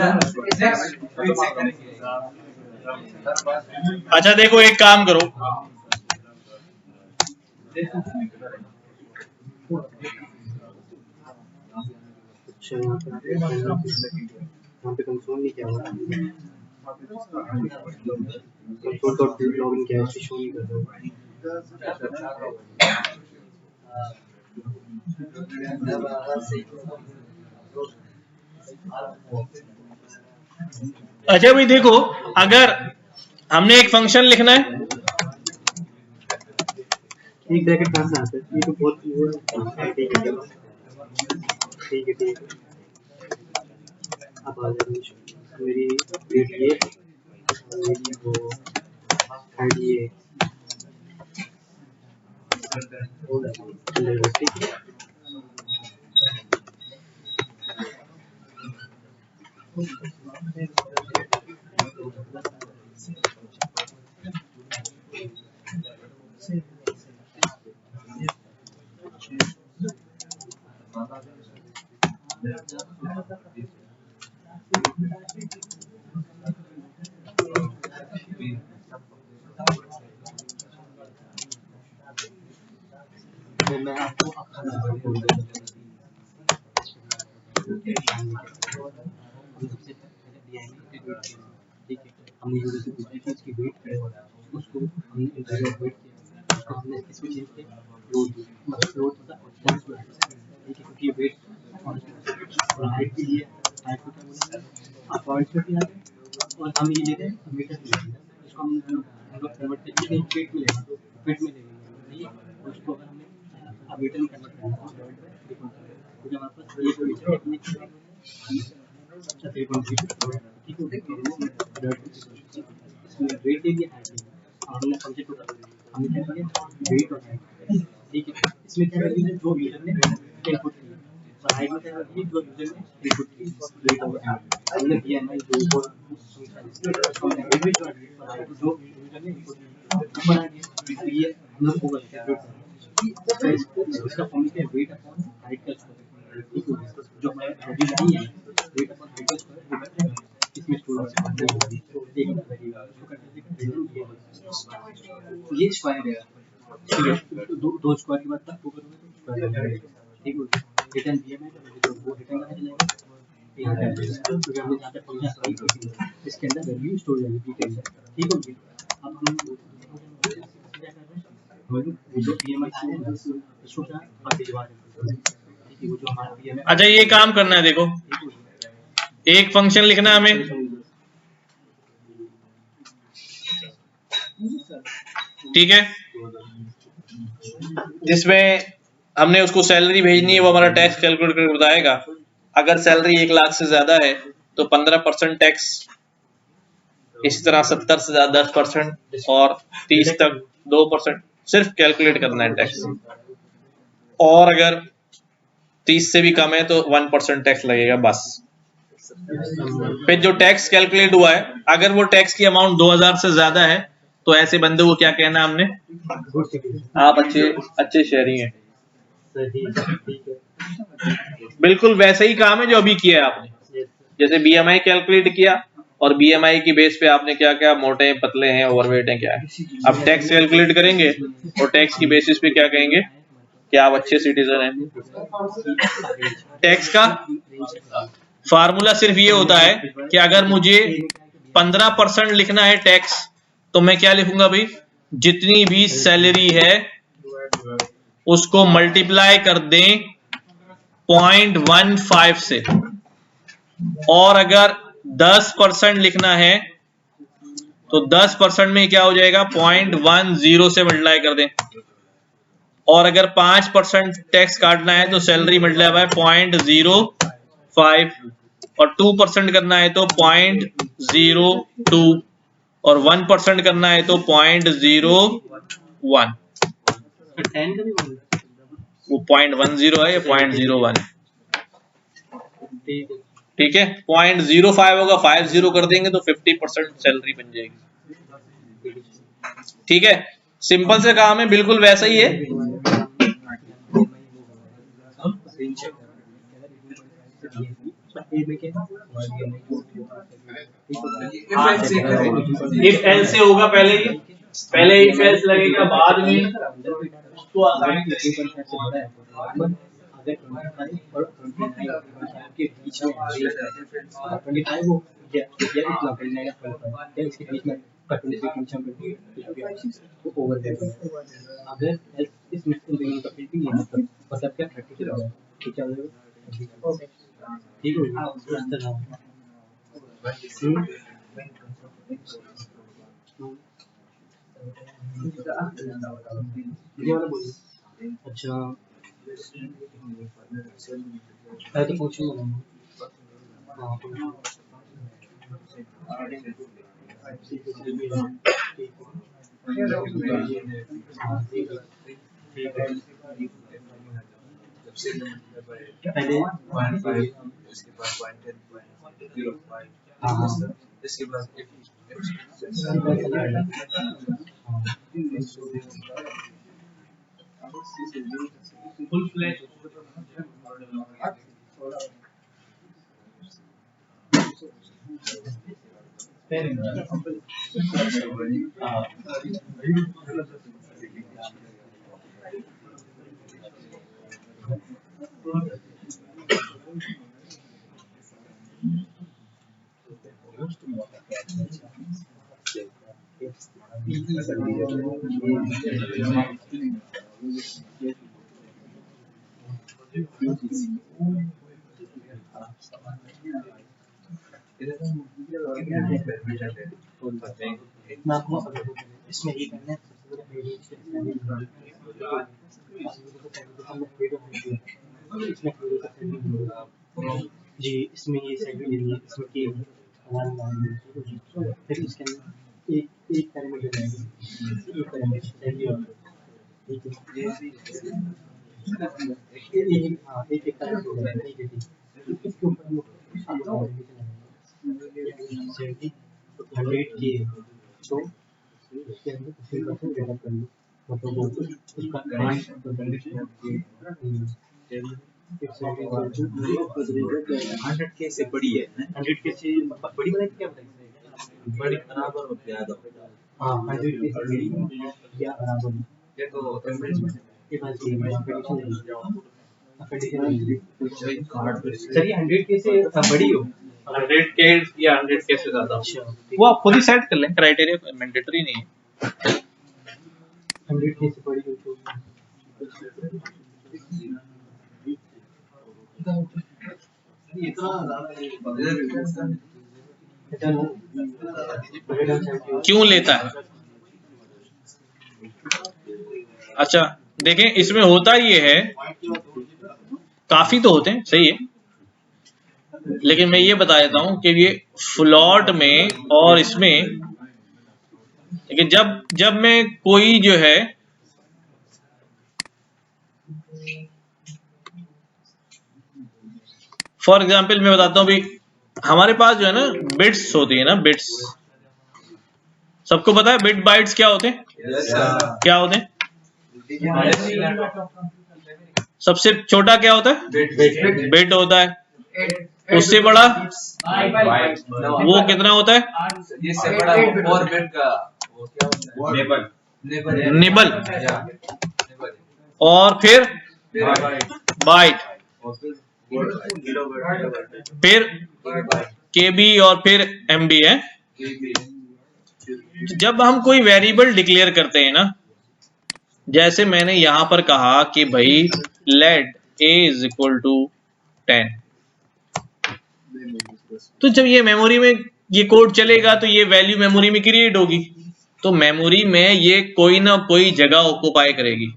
अच्छा देखो, एक काम करो, यहाँ पे कंसोल नहीं क्या हुआ, कंसोल डॉट लॉगिन क्या है शो नहीं कर रहा। अच्छा भाई देखो, अगर हमने एक फंक्शन लिखना है, एक ब्रैकेट कहाँ से आता है, ये तो बहुत ठीक है। अब आ जाए मेरी वेट ये मेरी वो हाइट ये, ठीक है। मैं आपको ठीक है, हमने जो दूसरी चीज की वेट है उसको हमने इंटरनेट वेट किया, उसको हमने इसमें चेंज किया लोड, मतलब लोड था ठीक है, क्योंकि ये वेट और हाइट के लिए हाइट को क्या बोला आप पॉइंट पे आ गए, और हम ये लेते हैं मीटर में, इसको हम लोग कन्वर्ट करके वेट में लेंगे, वेट में लेंगे, उसको अगर हमने वेट रिटर्न कन्वर्ट करना है क्योंकि हमारे पास ये जो रिटर्न अपने अच्छा 3.3 ठीक है। इसमें वेट एरिया हाइट हमने फंक्शन को हमने क्या किया वेट और हाइट ठीक है। इसमें क्या वैल्यू है जो यूजर ने इनपुट किया और हाइट में क्या वैल्यू जो यूजर ने इनपुट की वेट और हाइट हमने बीएमआई जो जो यूजर ने इनपुट किया ये हम लोग को इसका फॉर्मूला है वेट अपॉन हाइट का स्क्वायर ठीक है। जो हमारा वैल्यू नहीं है वेट अपॉन हाइट का स्क्वायर इसमें स्टोर हो सकता है एक वेरिएबल इसको करते हैं ये स्क्वायर है ठीक है। दो स्क्वायर के बाद तक वो करोगे तो स्क्वायर हो जाएगा ठीक है। रिटर्न बीएमआई का तो वो रिटर्न कहां चलेगा क्योंकि हमने यहां पे फंक्शन अप्लाई कर दिया इसके अंदर वैल्यू स्टोर हो जाएगी ठीक है ठीक है। अब हम जो बीएमआई है इसको क्या आप भिजवा देंगे ठीक है। वो जो हमारा बीएमआई अच्छा ये काम करना है, देखो एक फंक्शन लिखना है हमें ठीक है, जिसमें हमने उसको सैलरी भेजनी है, वो हमारा टैक्स कैलकुलेट करके बताएगा। अगर सैलरी 1 लाख से ज्यादा है तो 15% टैक्स, इसी तरह 70 से ज्यादा 10% और 30 तक 2%। सिर्फ कैलकुलेट करना है टैक्स। और अगर 30 से भी कम है तो 1% टैक्स लगेगा बस। फिर जो टैक्स कैलकुलेट हुआ है, अगर वो टैक्स की अमाउंट 2000 से ज्यादा है तो ऐसे बंदे को क्या कहना हमने, आप अच्छे शहरी हैं। बिल्कुल वैसे ही काम है जो अभी किया है आपने। जैसे बीएमआई कैलकुलेट किया और बीएमआई की बेस पे आपने क्या क्या मोटे हैं, पतले हैं, ओवरवेट हैं, क्या है। अब टैक्स कैलकुलेट करेंगे और टैक्स की बेसिस पे क्या कहेंगे कि आप अच्छे सिटीजन हैं। टैक्स का फार्मूला सिर्फ ये होता है कि अगर मुझे 15% लिखना है टैक्स तो मैं क्या लिखूंगा भाई, जितनी भी सैलरी है उसको मल्टीप्लाई कर दें 0.15 से। और अगर 10% लिखना है तो 10% में क्या हो जाएगा 0.10 से मल्टीप्लाई कर दें। और अगर 5% टैक्स काटना है तो सैलरी मल्टीप्लाई बाय 0.05 और 2% करना है तो 0.02 और 1% करना है तो 0.01। वो 0.10 है या 0.01 है ठीक है। 0.05 होगा 50 कर देंगे तो 50% सैलरी बन जाएगी ठीक है। सिंपल से काम है, बिल्कुल वैसा ही है। इफ एल्स से होगा पहले इफ एल्स लगेगा, बाद में उसको आसानी से अगर 25 और 29 के बीच में 25 हो या इतना कर लेगा 25 इसके बीच में 26 के बीच में तो ओवर दे अगर इस मिक्सिंग दोनों का फिल्टिंग है मतलब बस अब क्या 30 हो जाएगा ठीक है ठीक है। ये वाला बोलिए। अच्छा मैं तो पूछूंगा पहले इसके बाद 0.05 इसके बाद फुल फ्लैश इसमें ये करना है इसमें जी, इसमें ये सेट भी नहीं है, इसमें के फिर इसके अंदर एक पैरामीटर रहेगा, एक पैरामीटर सैलरी और ठीक है, एक पैरामीटर रहेगा, ठीक है, इसके ऊपर हम 100 के तो इसके अंदर 50% डेवलप कर लो, मतलब वो उसका 100K से बड़ी है 100K से बड़ी बनाई क्या बताइए? बड़ी बराबर हो गया तो हाँ 100K से बड़ी या बराबर ये तो ये बात सही है, चलिए 100K से बड़ी हो 100K या 100K से ज्यादा, अच्छा वो आप खुद ही सेट कर लें, क्राइटेरिया मैंडेटरी नहीं है। 100K से बड़ी हो तो क्यों लेता है? अच्छा देखें, इसमें होता ये है, काफी तो होते हैं, सही है, लेकिन मैं ये बता देता हूं कि ये फ्लॉट में और इसमें, लेकिन जब मैं कोई जो है फॉर एग्जाम्पल मैं बताता हूं, भी हमारे पास जो है ना बिट्स होती है ना, बिट्स सबको पता है, बिट बाइट्स क्या होते हैं? क्या होते हैं? सबसे छोटा क्या होता है? बिट होता है। उससे बड़ा वो कितना होता है? इससे बड़ा 4 बिट का वो क्या होता है? निबल। और फिर बाइट, फिर केबी और फिर एमबी है। जब हम कोई वेरिएबल डिक्लेयर करते हैं ना, जैसे मैंने यहां पर कहा कि भाई let a is equal to 10, तो जब ये मेमोरी में ये कोड चलेगा तो ये वैल्यू मेमोरी में क्रिएट होगी, तो मेमोरी में ये कोई ना कोई जगह ऑक्युपाई करेगी,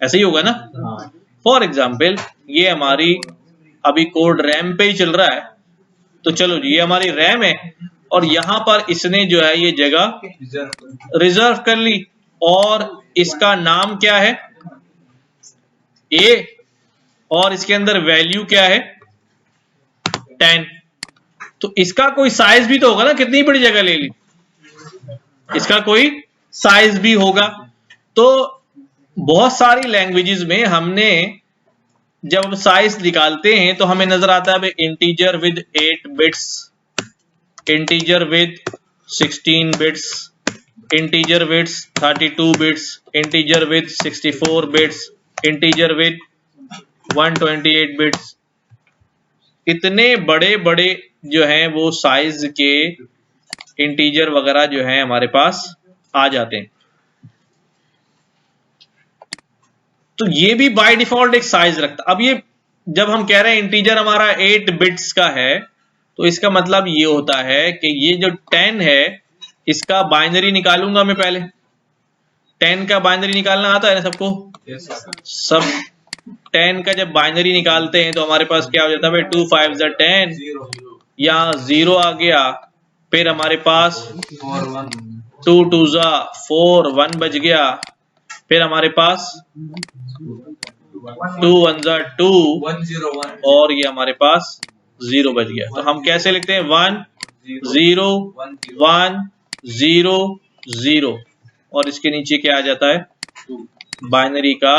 ऐसे ही होगा ना। फॉर एग्जाम्पल ये हमारी अभी कोड रैम पे ही चल रहा है, तो चलो जी ये हमारी रैम है और यहां पर इसने जो है ये जगह रिजर्व कर ली, और इसका नाम क्या है? ए, और इसके अंदर वैल्यू क्या है? 10। तो इसका कोई साइज भी तो होगा ना, कितनी बड़ी जगह ले ली, इसका कोई साइज भी होगा। तो बहुत सारी लैंग्वेजेस में हमने जब साइज निकालते हैं तो हमें नजर आता है integer with 8 bits, integer with 16 bits, integer with 32 bits, integer with 64 bits, integer with 128 bits. इतने बड़े बड़े जो हैं वो साइज के इंटीजर वगैरह जो हैं हमारे पास आ जाते हैं। तो ये भी बाय डिफॉल्ट एक साइज रखता। अब ये जब हम कह रहे हैं इंटीजर हमारा 8 बिट्स का है, तो इसका मतलब ये होता है कि ये जो 10 है इसका बाइनरी निकालूंगा मैं पहले। 10 का बाइनरी निकालना आता है ना सबको? सब 10 का जब बाइनरी निकालते हैं तो हमारे पास क्या हो जाता है? 2 5 10, यहाँ 0 आ गया, फिर हमारे पास 2 2 4, 1 बच गया, फिर हमारे पास 2 1 2, 101 और ये हमारे पास 0 बच गया। तो हम कैसे लिखते हैं? 1 0 1 0 0, और इसके नीचे क्या आ जाता है? बाइनरी का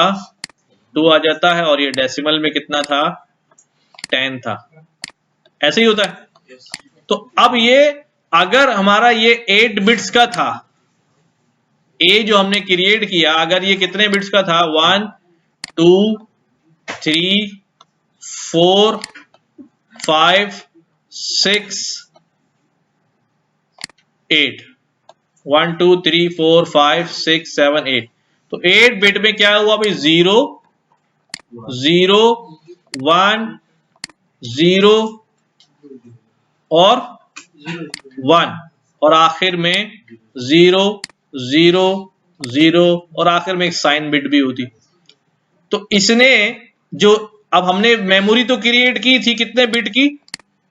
2 आ जाता है, और ये डेसिमल में कितना था? 10 था। ऐसे ही होता है। तो अब ये अगर हमारा ये 8 बिट्स का था, ए जो हमने क्रिएट किया, अगर ये कितने बिट्स का था? 1 2 3 4 5 6 8, 1 2 3 4 5 6 7 8। तो 8 बिट में क्या हुआ भाई? 0 0 1 0 और 1, और आखिर में 0 0 0, और आखिर में एक साइन बिट भी होती। तो इसने जो अब हमने मेमोरी तो क्रिएट की थी कितने बिट की,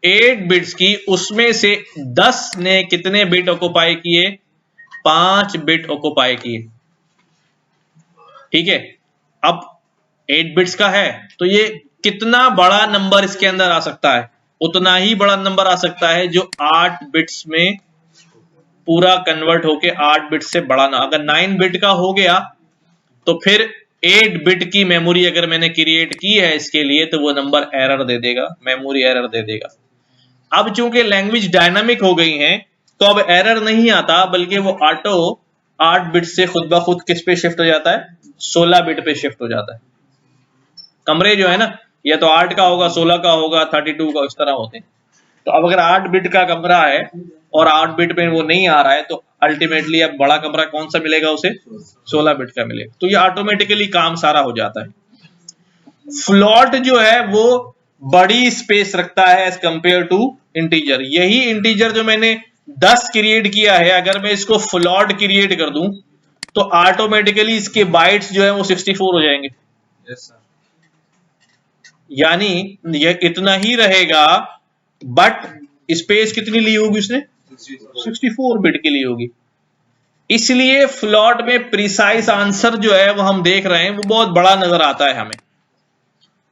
8 बिट्स की, उसमें से 10 ने कितने बिट ऑक्युपाई किए, 5 बिट ऑक्युपाई किए। ठीक है, अब 8 बिट्स का है तो ये कितना बड़ा नंबर इसके अंदर आ सकता है, उतना ही बड़ा नंबर आ सकता है जो 8 बिट्स में पूरा कन्वर्ट होके 8 बिट से बड़ा ना। अगर 9 बिट का हो गया तो फिर 8 बिट की मेमोरी अगर मैंने क्रिएट की है इसके लिए तो वो नंबर एरर दे देगा, मेमोरी एरर दे देगा। अब चूंकि लैंग्वेज डायनामिक हो गई है तो अब एरर नहीं आता, बल्कि वो ऑटो 8 बिट से खुद ब खुद किस पे शिफ्ट हो जाता है, 16 बिट पे शिफ्ट हो जाता है। कमरे जो है ना, या तो 8 का होगा, 16 का होगा, 32 का, इस तरह होते हैं। तो अब अगर 8 बिट का कमरा है और 8 बिट में वो नहीं आ रहा है तो अल्टीमेटली अब बड़ा कमरा कौन सा मिलेगा उसे, 16 बिट का मिलेगा। तो ये ऑटोमेटिकली काम सारा हो जाता है। फ्लोट जो है वो बड़ी स्पेस रखता है एज कंपेयर टू इंटीजर। यही इंटीजर जो मैंने 10 क्रिएट किया है, अगर मैं इसको फ्लोट क्रिएट कर दूं तो ऑटोमेटिकली इसके बाइट्स जो है वो 64 हो जाएंगे। Yes sir. यानी ये इतना ही रहेगा, बट स्पेस कितनी ली होगी उसने, 64 बिट की ली होगी। इसलिए फ्लोट में प्रिसाइज आंसर जो है वो हम देख रहे हैं वो बहुत बड़ा नजर आता है हमें।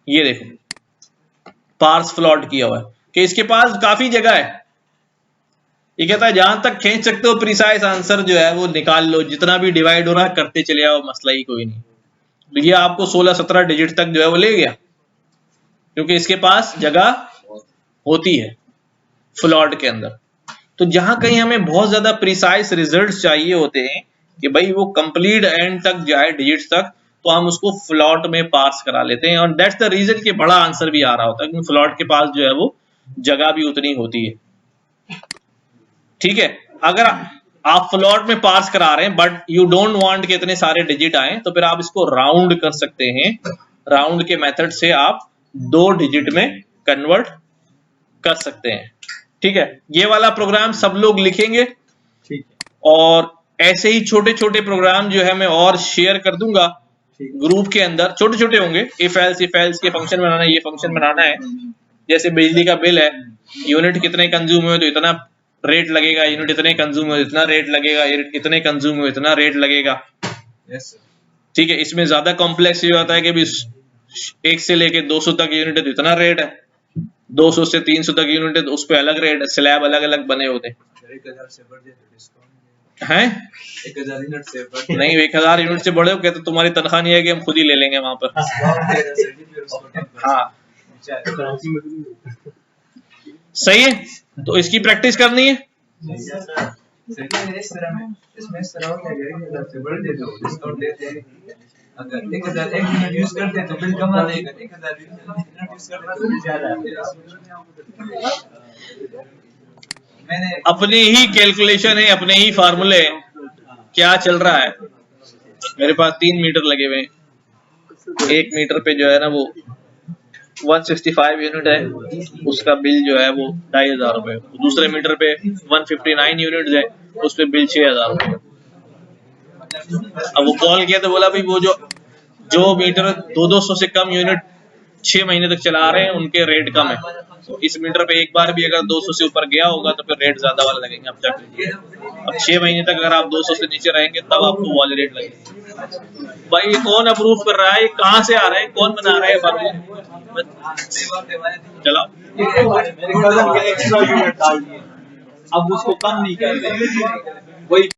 ये देखो पार्स फ्लोट किया हुआ है कि इसके पास काफी जगह है। ये कहता है जहां तक खींच सकते हो प्रिसाइज आंसर जो है वो निकाल लो, जितना भी डिवाइड हो रहा है करते चले आओ, मसला ही कोई नहीं। तो ये आपको 16-17 डिजिट तक जो है वो ले गया, क्योंकि इसके पास जगह होती है फ्लोट के अंदर। तो जहां कहीं हमें बहुत ज्यादा प्रिसाइज रिजल्ट्स चाहिए होते हैं कि भाई वो कंप्लीट एंड तक जाए डिजिट्स तक, तो हम उसको फ्लोट में पार्स करा लेते हैं। और दैट्स द रीजन कि बड़ा आंसर भी आ रहा होता है, क्योंकि फ्लोट के पास जो है वो जगह भी उतनी होती है। ठीक है, अगर आप फ्लोट में पार्स करा रहे हैं बट यू डोंट वांट कि इतने सारे डिजिट आए, तो फिर आप इसको राउंड कर सकते हैं। राउंड के मेथड से आप 2 डिजिट में कन्वर्ट कर सकते हैं। ठीक है, ये वाला प्रोग्राम सब लोग लिखेंगे। ठीक है, और ऐसे ही छोटे छोटे प्रोग्राम जो है मैं और शेयर कर दूंगा ग्रुप के अंदर। छोटे छोटे होंगे, इफ एल्स के फंक्शन बनाना है, ये फंक्शन बनाना है। जैसे बिजली का बिल है, यूनिट कितने कंज्यूम हुए तो इतना रेट लगेगा, यूनिट इतने कंज्यूम हुए इतना रेट लगेगा, यूनिट इतने कंज्यूम हुए इतना रेट लगेगा। Yes sir. ठीक है, इसमें ज्यादा कॉम्प्लेक्स ये होता है कि भी 1 से लेके 200 तक यूनिट है तो इतना रेट है, 200 से 300 तक यूनिट है तो उस पे अलग रेट है, स्लैब अलग अलग बने होते हैं। 1000 से बढ़ जाए तो डिस्काउंट हैं 1000 यूनिट से बढ़ नहीं, 1000 यूनिट से बढ़े हो कहते तो तुम्हारी तनख्वाह नहीं है कि हम खुद ही ले लेंगे वहां पर। हाँ सही है, तो इसकी प्रैक्टिस करनी है। इसमें इस तरह होता है कि 1000 से बढ़ जाए तो डिस्काउंट देते हैं। अगर 1000 एक यूनिट यूज करते हैं तो बिल कम आ जाएगा, 1000 यूनिट यूज करते हैं तो बिल ज्यादा आएगा। मैंने अपनी ही कैलकुलेशन है, अपने ही फार्मूले हैं। क्या चल रहा है, मेरे पास 3 मीटर लगे हुए हैं। 1 मीटर पे जो है ना वो 165 यूनिट है, उसका बिल जो है वो 2500 रुपए। दूसरे मीटर पे 159 यूनिट है, उस पे बिल 6000 रुपए। अब वो कॉल किया तो बोला भाई वो जो मीटर 200 से कम यूनिट 6 महीने तक चला रहे हैं उनके रेट कम है। तो इस मीटर पे एक बार भी अगर 200 से ऊपर गया होगा तो फिर रेट ज्यादा वाला लगेंगे। आप चेक कीजिए, अब 6 महीने तक अगर आप 200 से नीचे रहेंगे तब आपको वाले रेट लगेंगे। भाई ये कौन अप्रूव कर रहा है, ये कहाँ से आ रहे हैं, कौन बना रहा है फार्मूला? चलो मेरे कजन के एक्स्ट्रा यूनिट डाल दिए, अब उसको कम नहीं कर रहे, वही